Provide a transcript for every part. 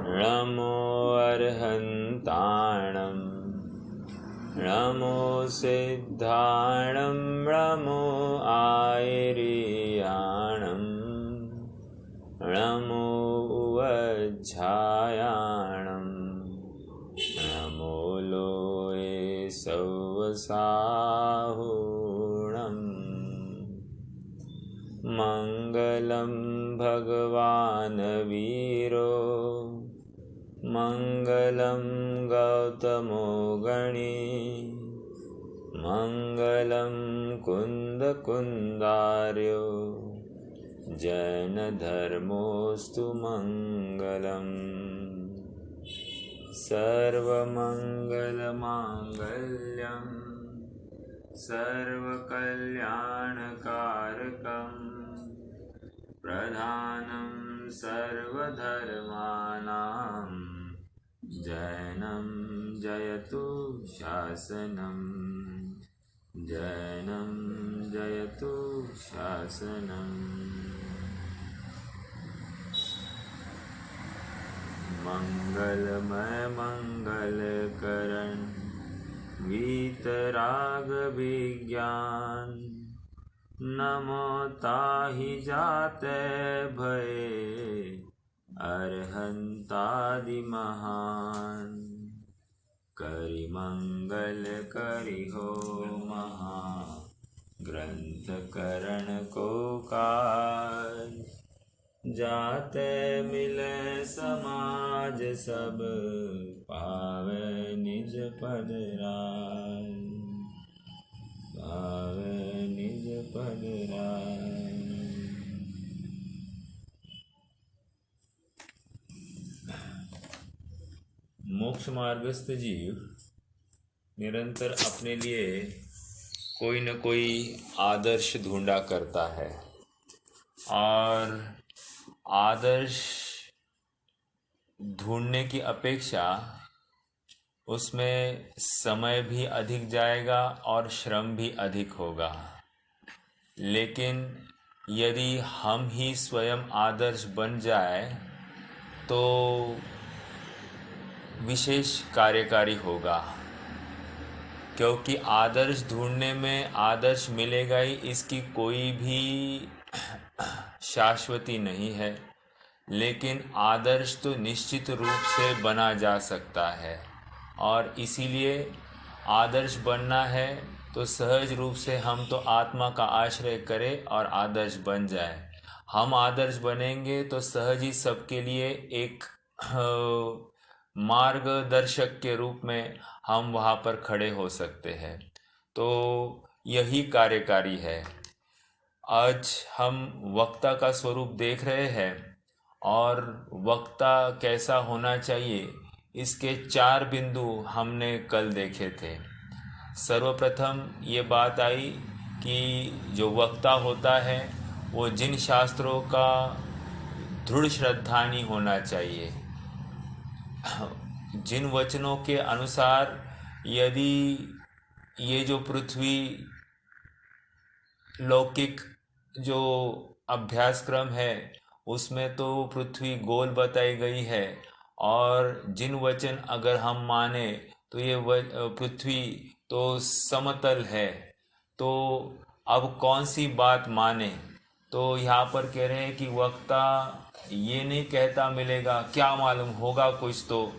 नमो अर्हन्ताणं नमो सिद्धाणं नमो आयर्याणं नमो वज्झायाणं नमो लोये सवसाहुणम् मङ्गलं भगवान् वीरो मङ्गलं गौतमो गणी मङ्गलं कुन्दकुन्दार्यो जैनधर्मोऽस्तु मङ्गलम् सर्वमङ्गलमाङ्गल्यं सर्वकल्याणकारकम् प्रधानं सर्वधर्माणां जैनं जयतु शासनं जैनं जयतु शासनम् मंगलमय मंगलकरण वीतराग विज्ञान नमो ताहि जाते भये अरहंतादि महान करि मंगल करि हो महा ग्रंथ करण को काज जाते मिले समाज सब पावे निज पद राज पावे निज पद राज। मोक्ष मार्गस्थ जीव निरंतर अपने लिए कोई न कोई आदर्श ढूंढा करता है और आदर्श ढूंढने की अपेक्षा उसमें समय भी अधिक जाएगा और श्रम भी अधिक होगा। लेकिन यदि हम ही स्वयं आदर्श बन जाए तो विशेष कार्यकारी होगा, क्योंकि आदर्श ढूंढने में आदर्श मिलेगा ही, इसकी कोई भी शाश्वती नहीं है। लेकिन आदर्श तो निश्चित रूप से बना जा सकता है और इसीलिए आदर्श बनना है तो सहज रूप से हम तो आत्मा का आश्रय करें और आदर्श बन जाए। हम आदर्श बनेंगे तो सहज ही सबके लिए एक मार्गदर्शक के रूप में हम वहाँ पर खड़े हो सकते हैं। तो यही कार्यकारी है। आज हम वक्ता का स्वरूप देख रहे हैं और वक्ता कैसा होना चाहिए इसके 4 बिंदु हमने कल देखे थे। सर्वप्रथम ये बात आई कि जो वक्ता होता है वो जिन शास्त्रों का दृढ़ श्रद्धानी होना चाहिए, जिन वचनों के अनुसार यदि ये जो पृथ्वी लौकिक जो अभ्यासक्रम है उसमें तो पृथ्वी गोल बताई गई है और जिन वचन अगर हम माने तो ये पृथ्वी तो समतल है, तो अब कौन सी बात माने। तो यहाँ पर कह रहे हैं कि वक्ता ये नहीं कहता मिलेगा, क्या मालूम होगा कुछ, तो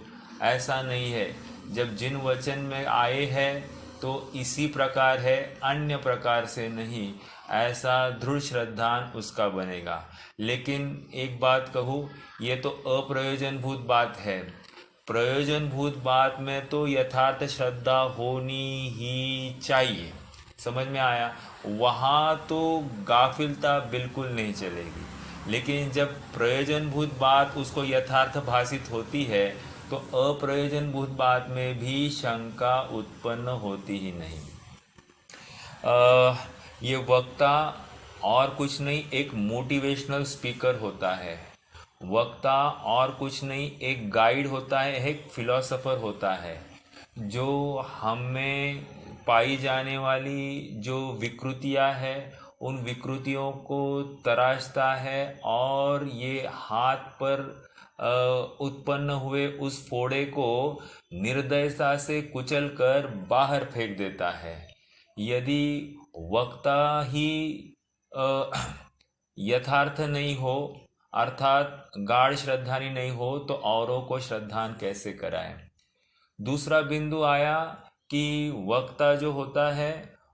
ऐसा नहीं है। जब जिन वचन में आए हैं तो इसी प्रकार है, अन्य प्रकार से नहीं, ऐसा दृढ़ श्रद्धान उसका बनेगा। लेकिन एक बात कहूँ, ये तो अप्रयोजनभूत बात है। प्रयोजनभूत बात में तो यथार्थ श्रद्धा होनी ही चाहिए, समझ में आया। वहाँ तो गाफिलता बिल्कुल नहीं चलेगी। लेकिन जब प्रयोजनभूत बात उसको यथार्थ भाषित होती है तो अप्रयोजनभूत बात में भी शंका उत्पन्न होती ही नहीं। ये वक्ता और कुछ नहीं, एक मोटिवेशनल स्पीकर होता है। वक्ता और कुछ नहीं, एक गाइड होता है, एक फिलोसोफर होता है, जो हमें पाई जाने वाली जो विकृतियां हैं उन विकृतियों को तराशता है और ये हाथ पर उत्पन्न हुए उस फोड़े को निर्दयता से कुचलकर बाहर फेंक देता है। यदि वक्ता ही अ, यथार्थ नहीं हो, अर्थात गाढ़ श्रद्धानी नहीं हो, तो औरों को श्रद्धान कैसे कराए। दूसरा बिंदु आया कि वक्ता जो होता है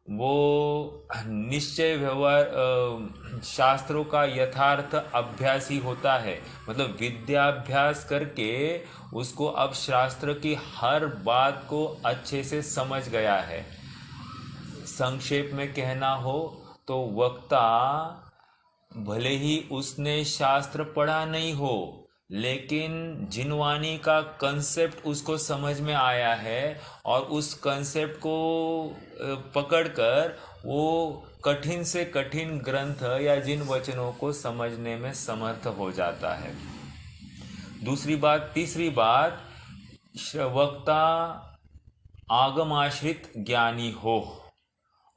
वो निश्चय व्यवहार शास्त्रों का यथार्थ अभ्यासी होता है, मतलब विद्याभ्यास करके उसको अब शास्त्र की हर बात को अच्छे से समझ गया है। संक्षेप में कहना हो तो वक्ता भले ही उसने शास्त्र पढ़ा नहीं हो, लेकिन जिनवानी का कंसेप्ट उसको समझ में आया है और उस कंसेप्ट को पकड़कर वो कठिन से कठिन ग्रंथ या जिन वचनों को समझने में समर्थ हो जाता है। दूसरी बात, तीसरी बात, वक्ता आगमाश्रित ज्ञानी हो,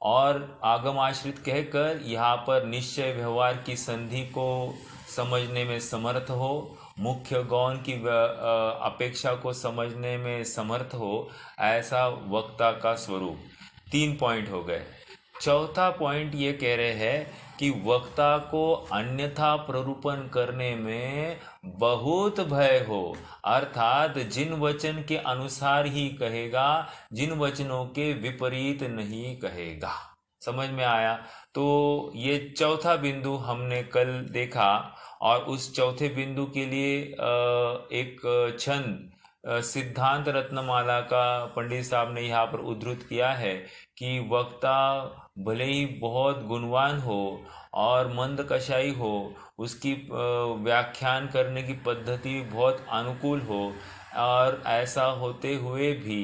और आगम आश्रित कहकर यहाँ पर निश्चय व्यवहार की संधि को समझने में समर्थ हो, मुख्य गौण की अपेक्षा को समझने में समर्थ हो, ऐसा वक्ता का स्वरूप। 3 पॉइंट हो गए। चौथा पॉइंट ये कह रहे हैं कि वक्ता को अन्यथा प्ररूपण करने में बहुत भय हो, अर्थात जिन वचन के अनुसार ही कहेगा, जिन वचनों के विपरीत नहीं कहेगा। समझ में आया? तो ये चौथा बिंदु हमने कल देखा, और उस चौथे बिंदु के लिए एक छंद सिद्धांत रत्नमाला का पंडित साहब ने यहाँ पर उद्धृत किया है कि वक्ता भले ही बहुत गुणवान हो और मंद कशाई हो, उसकी व्याख्यान करने की पद्धति बहुत अनुकूल हो, और ऐसा होते हुए भी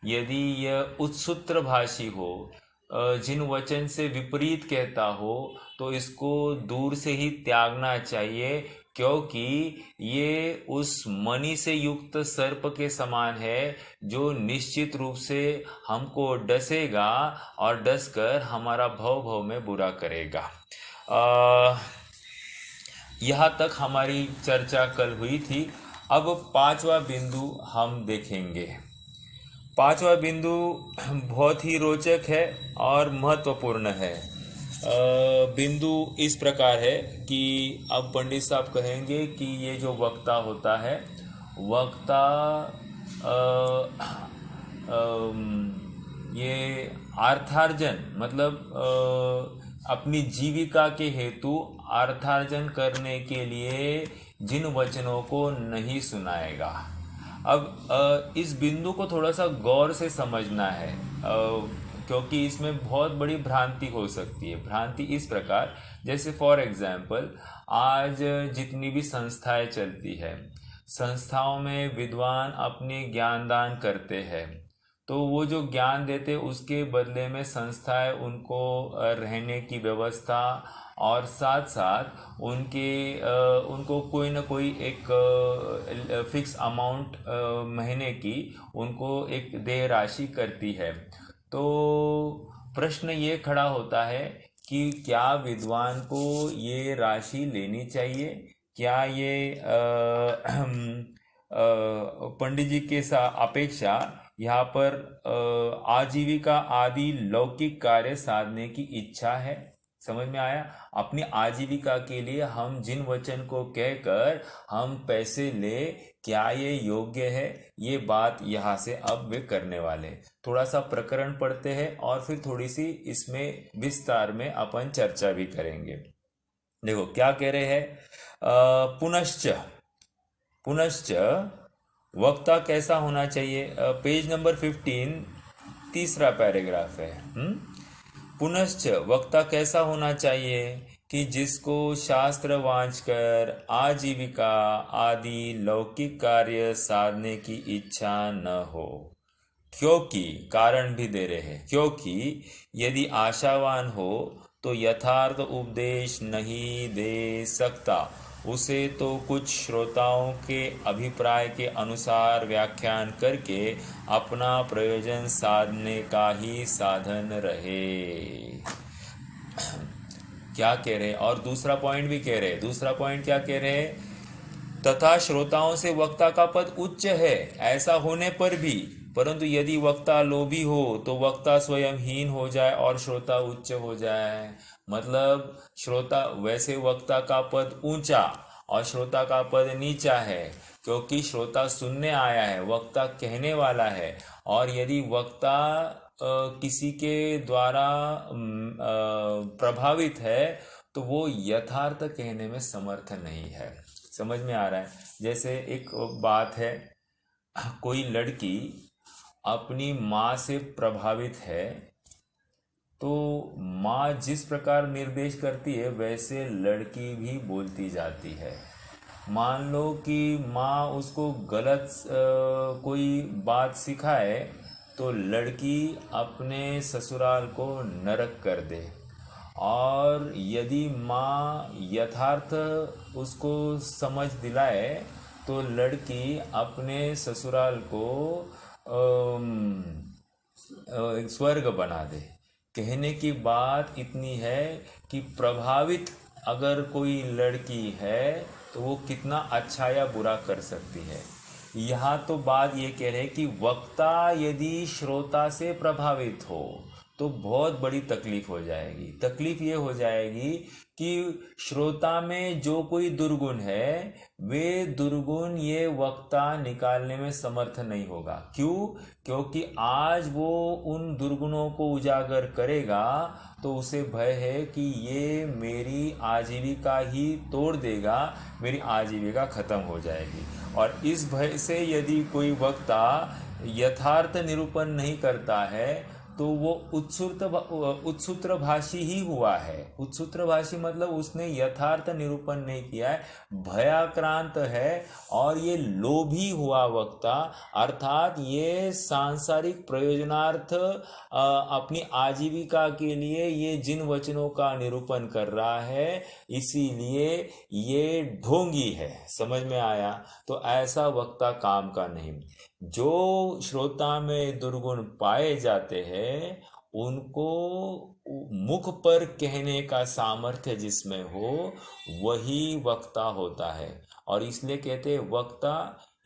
यदि यह उत्सूत्र भाषी हो, जिन वचन से विपरीत कहता हो, तो इसको दूर से ही त्यागना चाहिए, क्योंकि ये उस मणि से युक्त सर्प के समान है जो निश्चित रूप से हमको डसेगा और डसकर हमारा भव में बुरा करेगा। यहाँ तक हमारी चर्चा कल हुई थी। अब 5वां बिंदु हम देखेंगे। 5वां बिंदु बहुत ही रोचक है और महत्वपूर्ण है। बिंदु इस प्रकार है कि अब पंडित साहब कहेंगे कि ये जो वक्ता होता है, वक्ता ये अर्थार्जन, मतलब अपनी जीविका के हेतु अर्थार्जन करने के लिए जिन वचनों को नहीं सुनाएगा। अब इस बिंदु को थोड़ा सा गौर से समझना है, क्योंकि इसमें बहुत बड़ी भ्रांति हो सकती है। भ्रांति इस प्रकार, जैसे फॉर एग्जाम्पल आज जितनी भी संस्थाएं चलती है, संस्थाओं में विद्वान अपने ज्ञान दान करते हैं, तो वो जो ज्ञान देते उसके बदले में संस्थाएं उनको रहने की व्यवस्था और साथ साथ उनको कोई ना कोई एक फिक्स अमाउंट महीने की उनको एक देय राशि करती है। तो प्रश्न ये खड़ा होता है कि क्या विद्वान को ये राशि लेनी चाहिए? क्या ये पंडित जी के अपेक्षा यहाँ पर आजीविका आदि लौकिक कार्य साधने की इच्छा है? समझ में आया? अपनी आजीविका के लिए हम जिन वचन को कहकर हम पैसे ले, क्या ये योग्य है? ये बात यहाँ से अब वे करने वाले। थोड़ा सा प्रकरण पढ़ते हैं और फिर थोड़ी सी इसमें विस्तार में अपन चर्चा भी करेंगे। देखो क्या कह रहे हैं। पुनश्च वक्ता कैसा होना चाहिए? पेज नंबर 15, तीसरा पैराग्राफ है। पुनश्च वक्ता कैसा होना चाहिए कि जिसको शास्त्र वांच कर आजीविका आदि लौकिक कार्य साधने की इच्छा न हो। क्योंकि कारण भी दे रहे हैं, क्योंकि यदि आशावान हो तो यथार्थ उपदेश नहीं दे सकता, उसे तो कुछ श्रोताओं के अभिप्राय के अनुसार व्याख्यान करके अपना प्रयोजन साधने का ही साधन रहे। क्या कह रहे? और दूसरा पॉइंट भी कह रहे। दूसरा पॉइंट क्या कह रहे? तथा श्रोताओं से वक्ता का पद उच्च है, ऐसा होने पर भी परंतु यदि वक्ता लोभी हो तो वक्ता स्वयं हीन हो जाए और श्रोता उच्च हो जाए। मतलब श्रोता वैसे वक्ता का पद ऊंचा और श्रोता का पद नीचा है, क्योंकि श्रोता सुनने आया है, वक्ता कहने वाला है। और यदि वक्ता किसी के द्वारा प्रभावित है तो वो यथार्थ कहने में समर्थ नहीं है। समझ में आ रहा है? जैसे एक बात है, कोई लड़की अपनी माँ से प्रभावित है तो माँ जिस प्रकार निर्देश करती है वैसे लड़की भी बोलती जाती है। मान लो कि माँ उसको गलत कोई बात सिखाए तो लड़की अपने ससुराल को नरक कर दे, और यदि माँ यथार्थ उसको समझ दिलाए तो लड़की अपने ससुराल को स्वर्ग बना दे। कहने की बात इतनी है कि प्रभावित अगर कोई लड़की है तो वो कितना अच्छा या बुरा कर सकती है। यहाँ तो बात ये कह रहे कि वक्ता यदि श्रोता से प्रभावित हो तो बहुत बड़ी तकलीफ हो जाएगी। तकलीफ ये हो जाएगी कि श्रोता में जो कोई दुर्गुण है वे दुर्गुण ये वक्ता निकालने में समर्थ नहीं होगा। क्यों? क्योंकि आज वो उन दुर्गुणों को उजागर करेगा तो उसे भय है कि ये मेरी आजीविका ही तोड़ देगा, मेरी आजीविका खत्म हो जाएगी। और इस भय से यदि कोई वक्ता यथार्थ निरूपण नहीं करता है तो वो उत्सूत्रभाषी ही हुआ है। उत्सूत्रभाषी मतलब उसने यथार्थ निरूपण नहीं किया है, भयाक्रांत है और ये लोभी हुआ वक्ता। अर्थात ये सांसारिक प्रयोजनार्थ अपनी आजीविका के लिए ये जिन वचनों का निरूपण कर रहा है, इसीलिए ये ढोंगी है। समझ में आया? तो ऐसा वक्ता काम का नहीं। जो श्रोता में दुर्गुण पाए जाते हैं उनको मुख पर कहने का सामर्थ्य जिसमें हो वही वक्ता होता है। और इसलिए कहते हैं वक्ता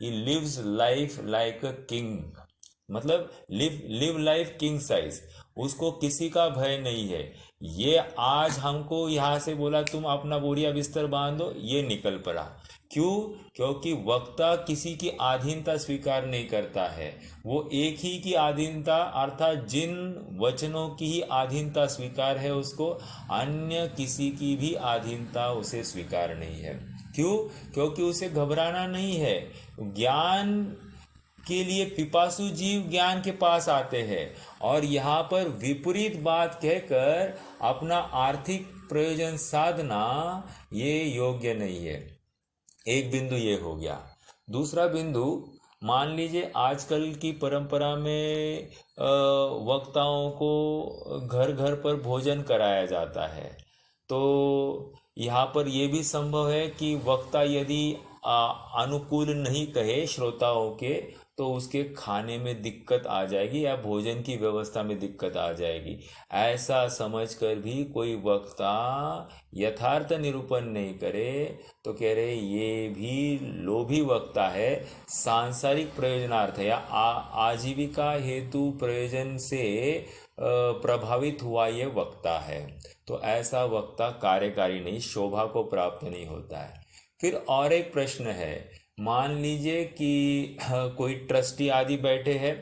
ही lives life like a king, मतलब लिव लाइफ किंग साइज। उसको किसी का भय नहीं है। ये आज हमको यहाँ से बोला तुम अपना बोरिया बिस्तर बांधो, ये निकल पड़ा। क्यों? क्योंकि वक्ता किसी की अधीनता स्वीकार नहीं करता है। वो एक ही की अधीनता अर्थात जिन वचनों की ही अधीनता स्वीकार है उसको, अन्य किसी की भी अधीनता उसे स्वीकार नहीं है। क्यों? क्योंकि उसे घबराना नहीं है। ज्ञान के लिए पिपासु जीव ज्ञान के पास आते हैं और यहाँ पर विपरीत बात कहकर अपना आर्थिक प्रयोजन साधना ये योग्य नहीं है। एक बिंदु ये हो गया। दूसरा बिंदु, मान लीजिए आजकल की परंपरा में वक्ताओं को घर घर पर भोजन कराया जाता है, तो यहाँ पर यह भी संभव है कि वक्ता यदि अनुकूल नहीं कहे श्रोताओं के तो उसके खाने में दिक्कत आ जाएगी या भोजन की व्यवस्था में दिक्कत आ जाएगी। ऐसा समझकर भी कोई वक्ता यथार्थ निरूपण नहीं करे तो कह रहे ये भी लोभी वक्ता है, सांसारिक प्रयोजनार्थ या आजीविका हेतु प्रयोजन से प्रभावित हुआ ये वक्ता है। तो ऐसा वक्ता कार्यकारी नहीं, शोभा को प्राप्त नहीं होता है। फिर और एक प्रश्न है, मान लीजिए कि कोई ट्रस्टी आदि बैठे हैं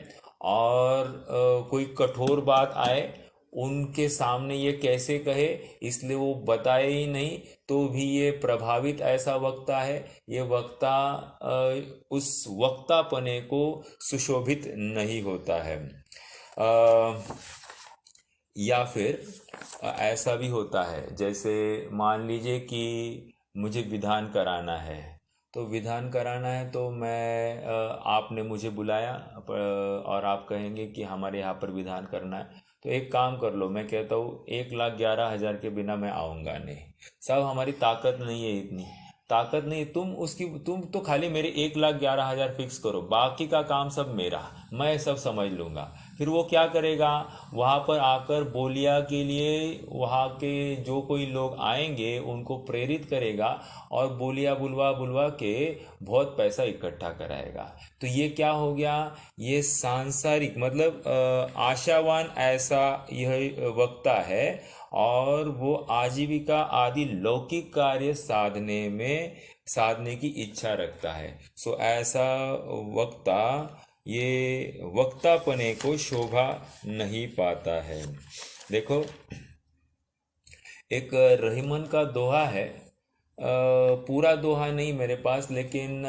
और कोई कठोर बात आए, उनके सामने ये कैसे कहे इसलिए वो बताए ही नहीं, तो भी ये प्रभावित ऐसा वक्ता है। ये वक्ता उस वक्तापने को सुशोभित नहीं होता है। या फिर ऐसा भी होता है, जैसे मान लीजिए कि मुझे विधान कराना है, तो विधान कराना है तो मैं आपने मुझे बुलाया और आप कहेंगे कि हमारे यहाँ पर विधान करना है, तो एक काम कर लो, मैं कहता हूँ 1,11,000 के बिना मैं आऊँगा नहीं। सब हमारी ताकत नहीं है, इतनी ताकत नहीं। तुम तो खाली मेरे 1,11,000 फिक्स करो, बाकी का काम सब मेरा, मैं सब समझ लूँगा। फिर वो क्या करेगा, वहाँ पर आकर बोलिया के लिए वहाँ के जो कोई लोग आएंगे उनको प्रेरित करेगा और बोलिया बुलवा बुलवा के बहुत पैसा इकट्ठा कराएगा। तो ये क्या हो गया, ये सांसारिक मतलब आशावान ऐसा यह वक्ता है और वो आजीविका आदि लौकिक कार्य साधने की इच्छा रखता है। सो ऐसा वक्ता ये वक्तापने को शोभा नहीं पाता है। देखो, एक रहीमन का दोहा है, पूरा दोहा नहीं मेरे पास, लेकिन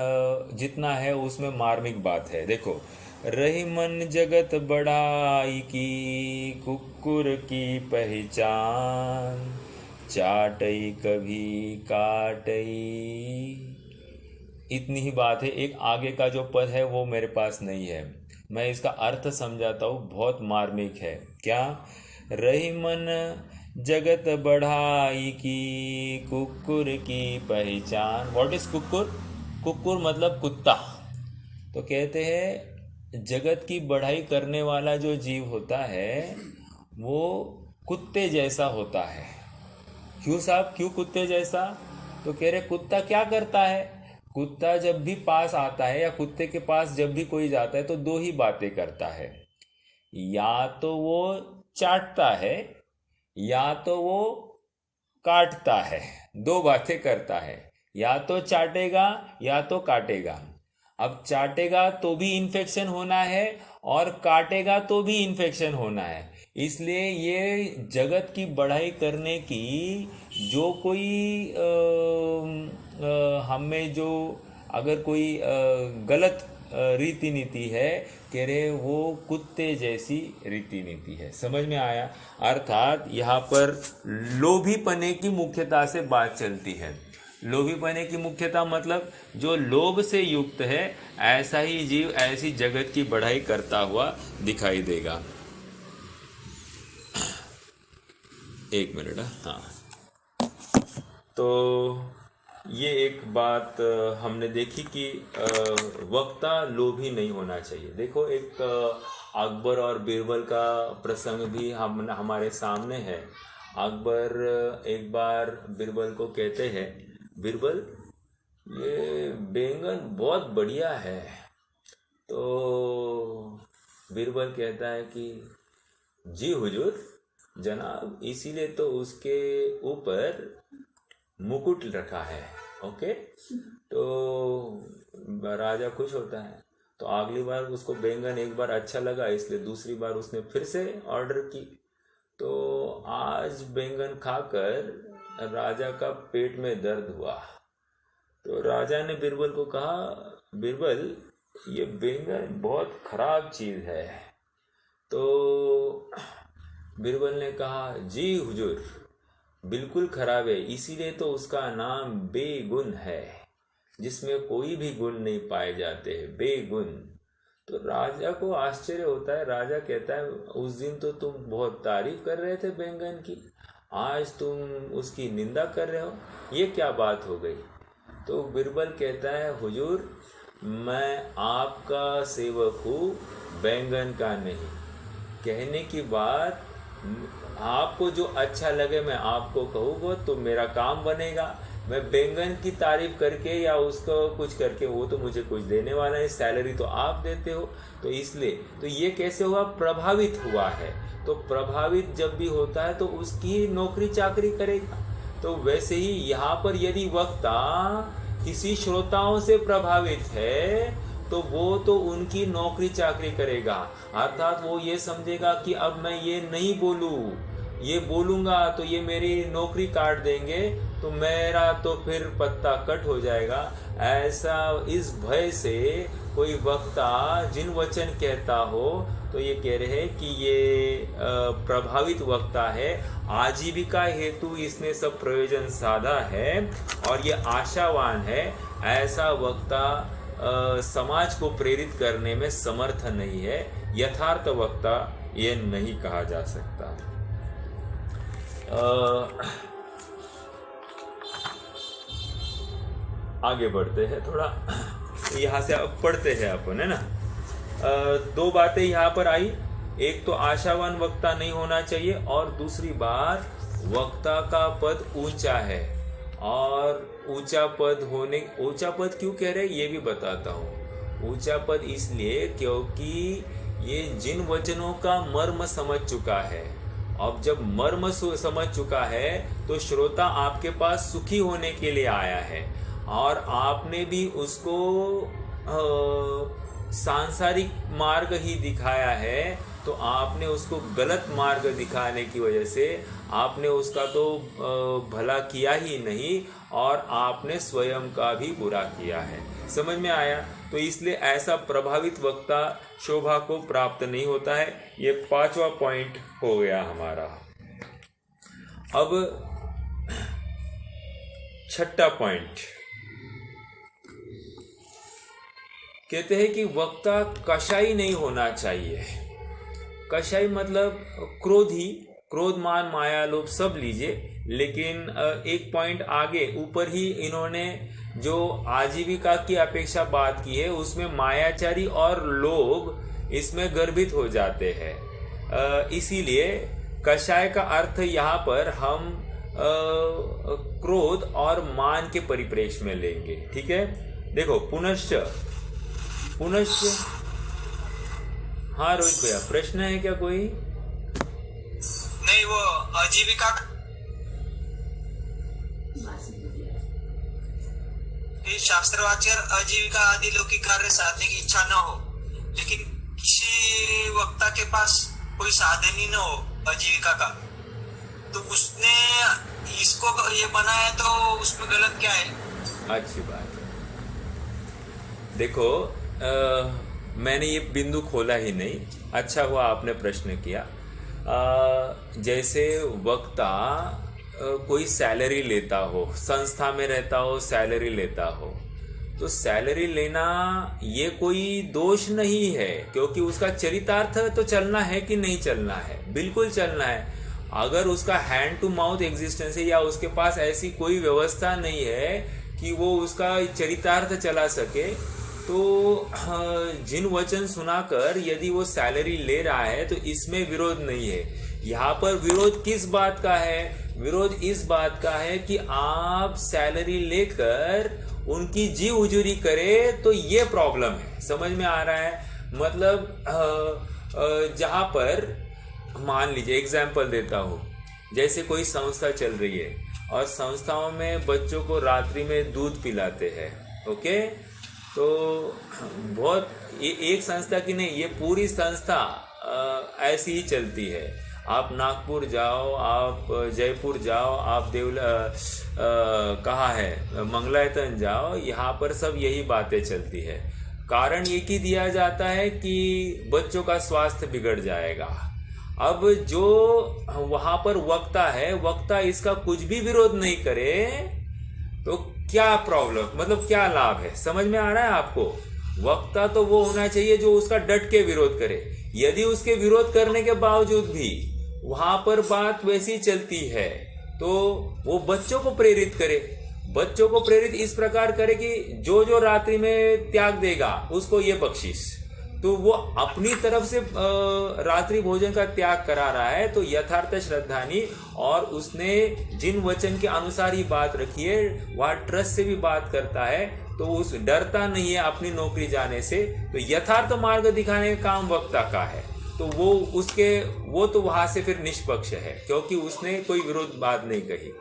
जितना है उसमें मार्मिक बात है। देखो, रहीमन जगत बड़ाई की, कुक्कुर की पहचान, चाटई कभी काटई। इतनी ही बात है। एक आगे का जो पद है वो मेरे पास नहीं है, मैं इसका अर्थ समझाता हूँ, बहुत मार्मिक है। क्या, रहीमन जगत बढ़ाई की, कुक्कुर की पहचान। व्हाट इज कुक्कुर? कुक्कुर मतलब कुत्ता। तो कहते हैं जगत की बढ़ाई करने वाला जो जीव होता है वो कुत्ते जैसा होता है। क्यों साहब, क्यों कुत्ते जैसा? तो कह रहे कुत्ता क्या करता है, कुत्ता जब भी पास आता है या कुत्ते के पास जब भी कोई जाता है तो दो ही बातें करता है, या तो वो चाटता है या तो वो काटता है। दो बातें करता है, या तो चाटेगा या तो काटेगा। अब चाटेगा तो भी इन्फेक्शन होना है और काटेगा तो भी इन्फेक्शन होना है। इसलिए ये जगत की बढ़ाई करने की जो कोई हमें जो अगर कोई गलत रीति नीति है, कह रहे वो कुत्ते जैसी रीति नीति है। समझ में आया? अर्थात यहाँ पर लोभीपने की मुख्यता से बात चलती है। लोभीपने की मुख्यता मतलब जो लोभ से युक्त है ऐसा ही जीव ऐसी जगत की बढ़ाई करता हुआ दिखाई देगा। एक मिनट। हाँ, तो ये एक बात हमने देखी कि वक्ता लोभी नहीं होना चाहिए। देखो, एक अकबर और बीरबल का प्रसंग भी हमारे सामने है। अकबर एक बार बीरबल को कहते हैं, बीरबल ये बैंगन बहुत बढ़िया है। तो बीरबल कहता है कि जी हुजूर जनाब, इसीलिए तो उसके ऊपर मुकुट रखा है। ओके, तो राजा खुश होता है। तो अगली बार उसको बैंगन एक बार अच्छा लगा, इसलिए दूसरी बार उसने फिर से ऑर्डर की। तो आज बैंगन खाकर राजा का पेट में दर्द हुआ। तो राजा ने बीरबल को कहा, बीरबल ये बैंगन बहुत खराब चीज़ है। तो बीरबल ने कहा, जी हुजूर बिल्कुल खराब है, इसीलिए तो उसका नाम बेगुन है, जिसमें कोई भी गुण नहीं पाए जाते हैं, बेगुन। तो राजा को आश्चर्य होता है। राजा कहता है, उस दिन तो तुम बहुत तारीफ कर रहे थे बैंगन की, आज तुम उसकी निंदा कर रहे हो, ये क्या बात हो गई? तो बीरबल कहता है, हुजूर मैं आपका सेवक हूँ, बैंगन का नहीं। कहने की बात, आपको जो अच्छा लगे मैं आपको कहूँगा तो मेरा काम बनेगा। मैं बैंगन की तारीफ करके या उसको कुछ करके वो तो मुझे कुछ देने वाला है, सैलरी तो आप देते हो। तो इसलिए तो ये कैसे हुआ, प्रभावित हुआ है। तो प्रभावित जब भी होता है तो उसकी नौकरी चाकरी करेगा। तो वैसे ही यहाँ पर यदि वक्ता किसी श्रोताओं से प्रभावित है तो वो तो उनकी नौकरी चाकरी करेगा। अर्थात वो ये समझेगा कि अब मैं ये नहीं बोलूँ, ये बोलूँगा तो ये मेरी नौकरी काट देंगे, तो मेरा तो फिर पत्ता कट हो जाएगा। ऐसा इस भय से कोई वक्ता जिन वचन कहता हो तो ये कह रहे हैं कि ये प्रभावित वक्ता है, आजीविका हेतु इसने सब प्रयोजन साधा है और ये आशावान है। ऐसा वक्ता समाज को प्रेरित करने में समर्थ नहीं है। यथार्थ वक्ता ये नहीं कहा जा सकता। आगे बढ़ते हैं थोड़ा, यहाँ से अब पढ़ते हैं अपन, है ना। दो बातें यहाँ पर आई एक तो आशावान वक्ता नहीं होना चाहिए, और दूसरी बात वक्ता का पद ऊंचा है। और ऊंचा पद क्यों कह रहे हैं ये भी बताता हूँ। ऊंचा पद इसलिए क्योंकि ये जिन वचनों का मर्म समझ चुका है। अब जब मर्म समझ चुका है तो श्रोता आपके पास सुखी होने के लिए आया है, और आपने भी उसको सांसारिक मार्ग ही दिखाया है, तो आपने उसको गलत मार्ग दिखाने की वजह से आपने उसका तो भला किया ही नहीं, और आपने स्वयं का भी बुरा किया है। समझ में आया? तो इसलिए ऐसा प्रभावित वक्ता शोभा को प्राप्त नहीं होता है। ये 5वां पॉइंट हो गया हमारा। अब 6ठा पॉइंट कहते हैं कि वक्ता कषाई नहीं होना चाहिए। कषाई मतलब क्रोधी, क्रोध मान माया लोभ सब लीजिए, लेकिन एक पॉइंट आगे ऊपर ही इन्होंने जो आजीविका की अपेक्षा बात की है उसमें मायाचारी और लोभ इसमें गर्भित हो जाते हैं। इसीलिए कषाय का अर्थ यहाँ पर हम क्रोध और मान के परिप्रेक्ष्य में लेंगे। ठीक है, देखो पुनश्च। हाँ रोहित भैया, प्रश्न है क्या कोई? नहीं, वो आजीविका शास्त्रवाच्य आजीविका आदि लौकिक कार्य साधने की इच्छा न हो, लेकिन किसी वक्ता के पास कोई साधन ही न हो आजीविका का, तो उसने इसको ये बनाया, तो उसमें गलत क्या है? अच्छी बात है। देखो मैंने ये बिंदु खोला ही नहीं, अच्छा हुआ आपने प्रश्न किया। जैसे वक्ता कोई सैलरी लेता हो, संस्था में रहता हो, सैलरी लेता हो, तो सैलरी लेना ये कोई दोष नहीं है, क्योंकि उसका चरितार्थ तो चलना है कि नहीं चलना है, बिल्कुल चलना है। अगर उसका हैंड टू माउथ एग्जिस्टेंस है या उसके पास ऐसी कोई व्यवस्था नहीं है कि वो उसका चरितार्थ चला सके, तो जिन वचन सुनाकर यदि वो सैलरी ले रहा है तो इसमें विरोध नहीं है। यहाँ पर विरोध किस बात का है? विरोध इस बात का है कि आप सैलरी लेकर उनकी जी उजूरी करे, तो ये प्रॉब्लम है। समझ में आ रहा है? मतलब जहाँ पर मान लीजिए, एग्जाम्पल देता हूँ, जैसे कोई संस्था चल रही है और संस्थाओं में बच्चों को रात्रि में दूध पिलाते हैं। ओके, तो बहुत एक संस्था की नहीं, ये पूरी संस्था ऐसी ही चलती है। आप नागपुर जाओ, आप जयपुर जाओ, आप कहाँ है मंगलायतन जाओ, यहाँ पर सब यही बातें चलती है। कारण ये कि दिया जाता है कि बच्चों का स्वास्थ्य बिगड़ जाएगा। अब जो वहाँ पर वक्ता है, वक्ता इसका कुछ भी विरोध नहीं करे तो क्या प्रॉब्लम, मतलब क्या लाभ है? समझ में आ रहा है आपको? वक्ता तो वो होना चाहिए जो उसका डट के विरोध करे। यदि उसके विरोध करने के बावजूद भी वहां पर बात वैसी चलती है, तो वो बच्चों को प्रेरित करे। बच्चों को प्रेरित इस प्रकार करे कि जो जो रात्रि में त्याग देगा उसको ये बख्शिश, तो वो अपनी तरफ से रात्रि भोजन का त्याग करा रहा है, तो यथार्थ श्रद्धानी, और उसने जिन वचन के अनुसार ही बात रखी है, वह ट्रस्ट से भी बात करता है, तो उस डरता नहीं है अपनी नौकरी जाने से, तो यथार्थ मार्ग दिखाने का काम वक्ता का है। तो वो तो वहां से फिर निष्पक्ष है, क्योंकि उसने कोई विरोध बात नहीं कही।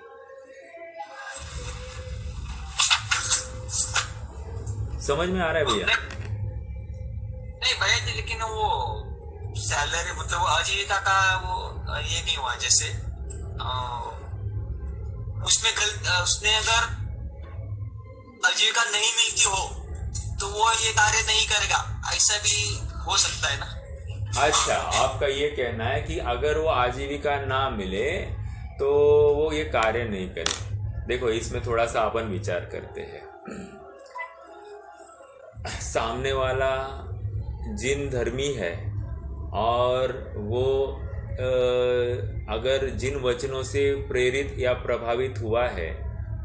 समझ में आ रहा है भैया? नहीं भैया जी, लेकिन वो सैलरी मतलब आजीविका का वो ये नहीं हुआ। जैसे उसने अगर आजीविका नहीं मिलती हो तो वो ये कार्य नहीं करेगा, ऐसा भी हो सकता है ना? अच्छा, आपका ये कहना है कि अगर वो आजीविका ना मिले तो वो ये कार्य नहीं करे। देखो, इसमें थोड़ा सा अपन विचार करते हैं। सामने वाला जिन धर्मी है और वो अगर जिन वचनों से प्रेरित या प्रभावित हुआ है,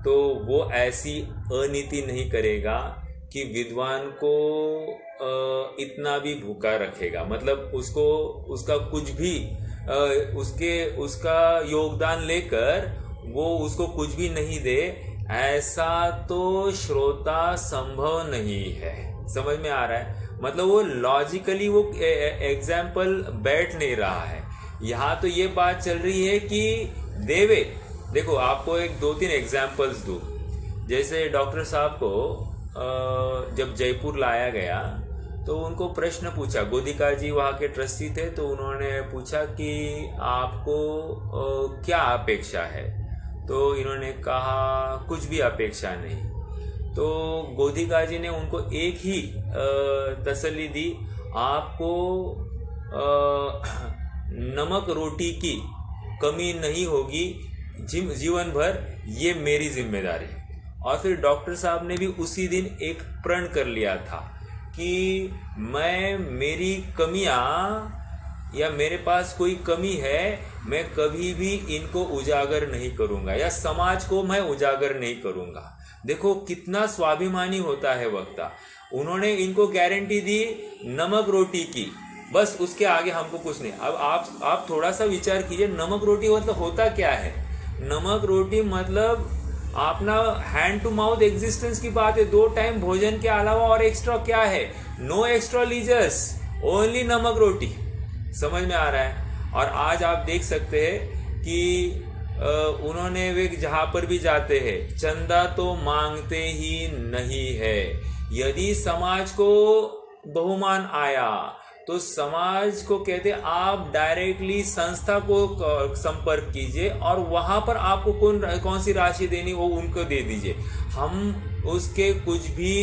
तो वो ऐसी अनीति नहीं करेगा कि विद्वान को इतना भी भूखा रखेगा, मतलब उसको उसका कुछ भी उसका योगदान लेकर वो उसको कुछ भी नहीं दे, ऐसा तो श्रोता संभव नहीं है। समझ में आ रहा है? मतलब वो लॉजिकली वो एग्जाम्पल बैठ नहीं रहा है। यहाँ तो ये बात चल रही है कि देवे, देखो आपको एक 2-3 एग्जाम्पल्स दूँ। जैसे डॉक्टर साहब को जब जयपुर लाया गया तो उनको प्रश्न पूछा, गोदिका जी वहाँ के ट्रस्टी थे, तो उन्होंने पूछा कि आपको क्या अपेक्षा है? तो इन्होंने कहा कुछ भी अपेक्षा नहीं। तो गोदिका जी ने उनको एक ही तसल्ली दी, आपको नमक रोटी की कमी नहीं होगी जीवन भर, ये मेरी जिम्मेदारी। और फिर डॉक्टर साहब ने भी उसी दिन एक प्रण कर लिया था कि मैं मेरी कमियां या मेरे पास कोई कमी है, मैं कभी भी इनको उजागर नहीं करूंगा या समाज को मैं उजागर नहीं करूंगा। देखो कितना स्वाभिमानी होता है वक्ता। उन्होंने इनको गारंटी दी नमक रोटी की, बस उसके आगे हमको कुछ नहीं। अब आप थोड़ा सा विचार कीजिए, नमक रोटी मतलब होता क्या है? नमक रोटी मतलब अपना हैंड टू माउथ एग्जिस्टेंस की बात है। 2 टाइम भोजन के अलावा और एक्स्ट्रा क्या है? नो एक्स्ट्रा लीजर्स, ओनली नमक रोटी। समझ में आ रहा है? और आज आप देख सकते हैं कि उन्होंने वे जहां पर भी जाते हैं चंदा तो मांगते ही नहीं है। यदि समाज को बहुमान आया तो समाज को कहते आप डायरेक्टली संस्था को संपर्क कीजिए और वहां पर आपको कौन सी राशि देनी वो उनको दे दीजिए। हम उसके कुछ भी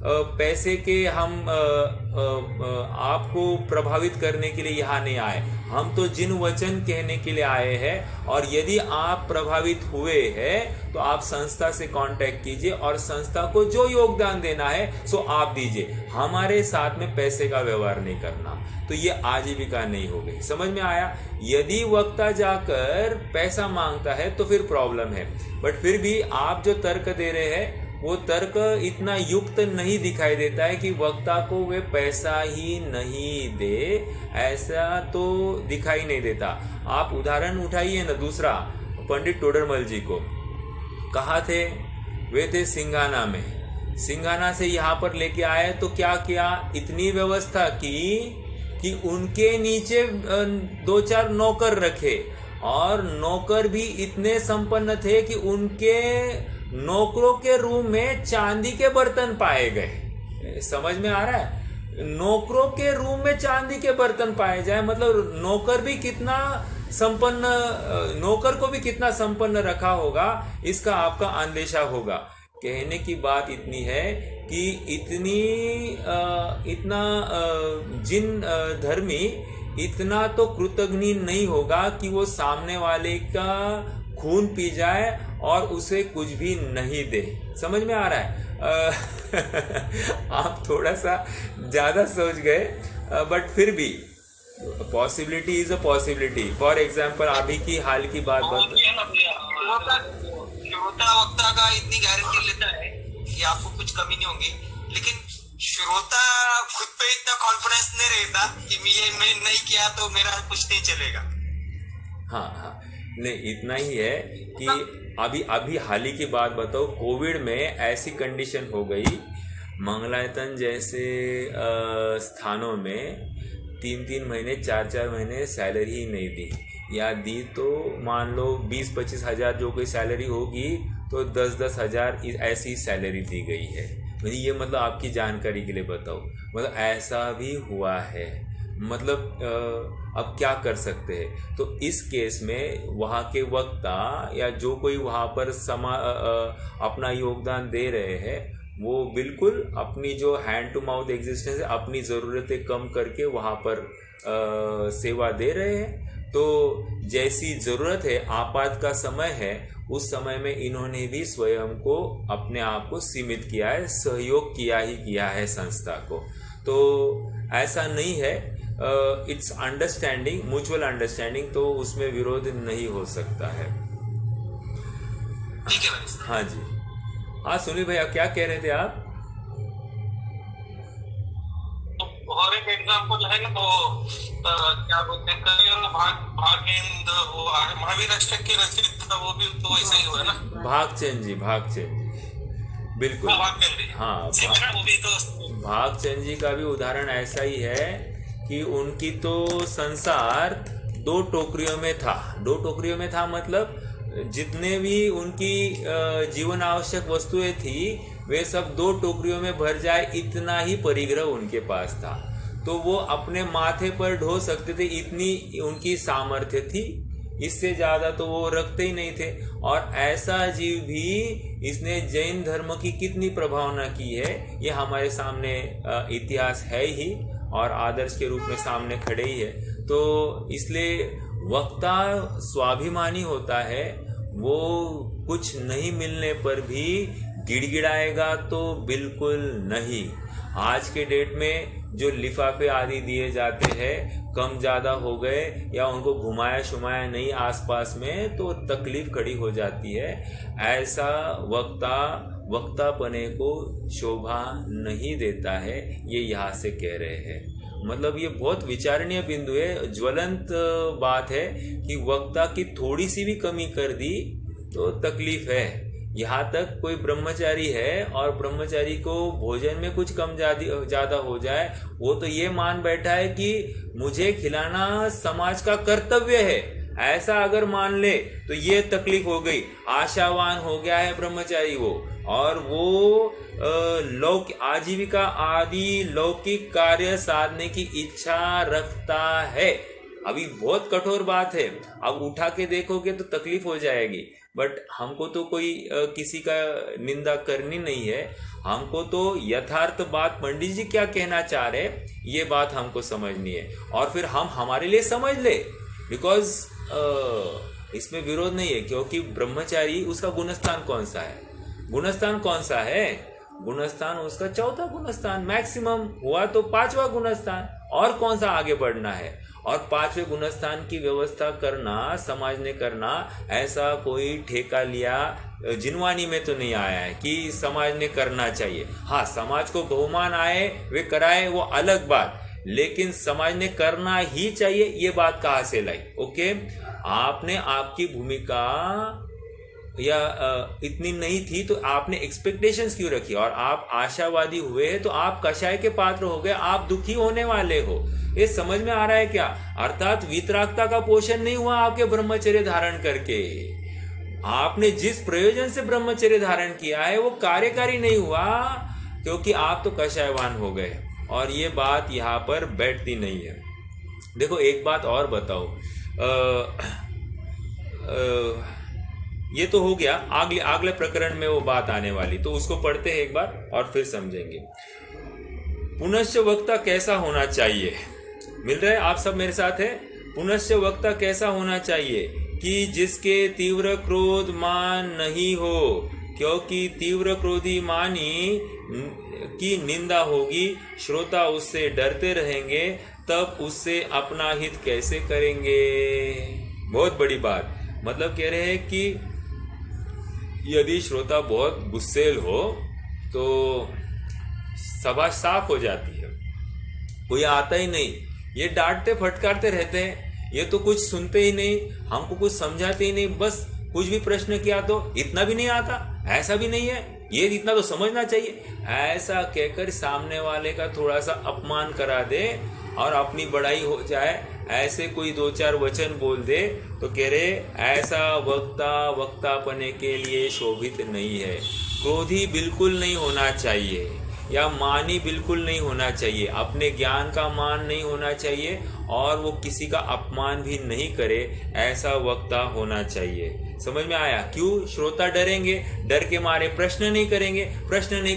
पैसे के हम आपको प्रभावित करने के लिए यहाँ नहीं आए। हम तो जिन वचन कहने के लिए आए हैं, और यदि आप प्रभावित हुए हैं तो आप संस्था से कांटेक्ट कीजिए और संस्था को जो योगदान देना है सो आप दीजिए। हमारे साथ में पैसे का व्यवहार नहीं करना, तो ये आजीविका नहीं हो गई। समझ में आया? यदि वक्ता जाकर पैसा मांगता है तो फिर प्रॉब्लम है, बट फिर भी आप जो तर्क दे रहे हैं वो तर्क इतना युक्त नहीं दिखाई देता है कि वक्ता को वे पैसा ही नहीं दे, ऐसा तो दिखाई नहीं देता। आप उदाहरण उठाइए ना दूसरा, पंडित टोडरमल जी को कहा थे, वे थे सिंघाना में, सिंघाना से यहाँ पर लेके आए तो क्या किया? इतनी व्यवस्था की कि उनके नीचे 2-4 नौकर रखे, और नौकर भी इतने संपन्न थे कि उनके नौकरों के रूम में चांदी के बर्तन पाए गए। समझ में आ रहा है? नौकरों के रूम में चांदी के बर्तन पाए जाए, मतलब नौकर भी कितना संपन्न, नौकर को भी कितना संपन्न रखा होगा, इसका आपका अंदेशा होगा। कहने की बात इतनी है कि इतना जिन धर्मी इतना तो कृतज्ञ नहीं होगा कि वो सामने वाले का खून पी जाए और उसे कुछ भी नहीं दे। समझ में आ रहा है? आप थोड़ा सा ज्यादा सोच गए, बट फिर भी possibility is a possibility. For example अभी की हाल की बात श्रोता वक्ता का इतनी गारंटी लेता है कि आपको कुछ कमी नहीं होगी, लेकिन श्रोता खुद पे इतना कॉन्फिडेंस नहीं रहता कि मैं नहीं किया तो मेरा कुछ नहीं चलेगा। हाँ, नहीं इतना ही है कि अभी हाल ही की बात बताओ, कोविड में ऐसी कंडीशन हो गई, मंगलायतन जैसे स्थानों में 3-3 महीने 4-4 महीने सैलरी ही नहीं दी, या दी तो मान लो 20-25 हज़ार जो कोई सैलरी होगी तो 10-10 हज़ार ऐसी सैलरी दी गई है। ये मतलब आपकी जानकारी के लिए बताओ, मतलब ऐसा भी हुआ है। मतलब अब क्या कर सकते हैं? तो इस केस में वहाँ के वक्ता या जो कोई वहाँ पर अपना योगदान दे रहे हैं, वो बिल्कुल अपनी जो हैंड टू माउथ एग्जिस्टेंस है, अपनी ज़रूरतें कम करके वहाँ पर सेवा दे रहे हैं। तो जैसी ज़रूरत है, आपात का समय है, उस समय में इन्होंने भी स्वयं को अपने आप को सीमित किया है, सहयोग किया ही किया है संस्था को। तो ऐसा नहीं है, इट्स अंडरस्टैंडिंग, म्यूचुअल अंडरस्टैंडिंग, तो उसमें विरोध नहीं हो सकता है। ठीक है भाई। हाँ जी, हाँ सुनील भैया क्या कह रहे थे आप? और एक एग्जाम्पल है ना वो क्या बोलते हैं भागेंद्र, वो महावीर अष्टक की रचित था, वो भी तो वैसे ही हुआ ना। भागचंद जी, बिल्कुल। हाँ, वो भी तो भागचंद जी का भी उदाहरण ऐसा ही है कि उनकी तो संसार दो टोकरियों में था, मतलब जितने भी उनकी जीवन आवश्यक वस्तुएं थी वे सब दो टोकरियों में भर जाए इतना ही परिग्रह उनके पास था। तो वो अपने माथे पर ढो सकते थे, इतनी उनकी सामर्थ्य थी, इससे ज्यादा तो वो रखते ही नहीं थे। और ऐसा जीव भी इसने जैन धर्म की कितनी प्रभावना की है ये हमारे सामने इतिहास है ही और आदर्श के रूप में सामने खड़े ही है। तो इसलिए वक्ता स्वाभिमानी होता है, वो कुछ नहीं मिलने पर भी गिड़गिड़ाएगा तो बिल्कुल नहीं। आज के डेट में जो लिफाफे आदि दिए जाते हैं कम ज़्यादा हो गए या उनको घुमाया शुमाया नहीं आसपास में तो तकलीफ खड़ी हो जाती है। ऐसा वक्तापने को शोभा नहीं देता है, ये यहाँ से कह रहे हैं। मतलब ये बहुत विचारणीय बिंदु है, ज्वलंत बात है कि वक्ता की थोड़ी सी भी कमी कर दी तो तकलीफ है। यहाँ तक कोई ब्रह्मचारी है और ब्रह्मचारी को भोजन में कुछ कम ज्यादा हो जाए, वो तो ये मान बैठा है कि मुझे खिलाना समाज का कर्तव्य है, ऐसा अगर मान ले तो ये तकलीफ हो गई। आशावान हो गया है ब्रह्मचारी वो, और वो आजीविका आदि लौकिक कार्य साधने की इच्छा रखता है। अभी बहुत कठोर बात है, अब उठा के देखोगे तो तकलीफ हो जाएगी, बट हमको तो कोई किसी का निंदा करनी नहीं है। हमको तो यथार्थ बात पंडित जी क्या कहना चाह रहे ये बात हमको समझनी है, और फिर हम हमारे लिए समझ ले, बिकॉज इसमें विरोध नहीं है। क्योंकि ब्रह्मचारी उसका गुणस्थान कौन सा है? गुणस्थान उसका चौथा गुणस्थान, मैक्सिमम हुआ तो 5वां गुणस्थान, और कौन सा आगे बढ़ना है। और 5वें गुणस्थान की व्यवस्था करना समाज ने करना, ऐसा कोई ठेका लिया जिनवानी में तो नहीं आया है कि समाज ने करना चाहिए। हाँ, समाज को बहुमान आए वे कराए वो अलग बात, लेकिन समाज ने करना ही चाहिए ये बात कहाँ से लाई? ओके, आपने आपकी भूमिका या इतनी नहीं थी तो आपने एक्सपेक्टेशंस क्यों रखी, और आप आशावादी हुए हैं तो आप कषाय के पात्र हो गए, आप दुखी होने वाले हो। ये समझ में आ रहा है क्या? अर्थात वितरागता का पोषण नहीं हुआ आपके ब्रह्मचर्य धारण करके। आपने जिस प्रयोजन से ब्रह्मचर्य धारण किया है वो कार्यकारी नहीं हुआ, क्योंकि आप तो कषायवान हो गए, और ये बात यहाँ पर बैठती नहीं है। देखो एक बात और बताओ, ये तो हो गया, अगले प्रकरण में वो बात आने वाली, तो उसको पढ़ते हैं एक बार और फिर समझेंगे। पुनश्च वक्ता कैसा होना चाहिए? मिल रहा है आप सब मेरे साथ है? पुनश्च वक्ता कैसा होना चाहिए कि जिसके तीव्र क्रोध मान नहीं हो, क्योंकि तीव्र क्रोधी मानी की निंदा होगी, श्रोता उससे डरते रहेंगे, तब उससे अपना हित कैसे करेंगे? बहुत बड़ी बात, मतलब कह रहे हैं कि यदि श्रोता बहुत गुस्सेल हो तो सभा साफ हो जाती है, कोई आता ही नहीं, ये डांटते फटकारते रहते हैं, ये तो कुछ सुनते ही नहीं, हमको कुछ समझाते ही नहीं, बस कुछ भी प्रश्न किया तो इतना भी नहीं आता, ऐसा भी नहीं है, ये इतना तो समझना चाहिए, ऐसा कहकर सामने वाले का थोड़ा सा अपमान करा दे और अपनी बड़ाई हो जाए, ऐसे कोई 2-4 वचन बोल दे तो कह रहे ऐसा वक्तापने के लिए शोभित नहीं है। क्रोधी बिल्कुल नहीं होना चाहिए या मानी बिल्कुल नहीं होना चाहिए, अपने ज्ञान का मान नहीं होना चाहिए और वो किसी का अपमान भी नहीं करे, ऐसा वक्ता होना चाहिए। समझ में आया? क्यों? श्रोता डरेंगे, डर के मारे प्रश्न नहीं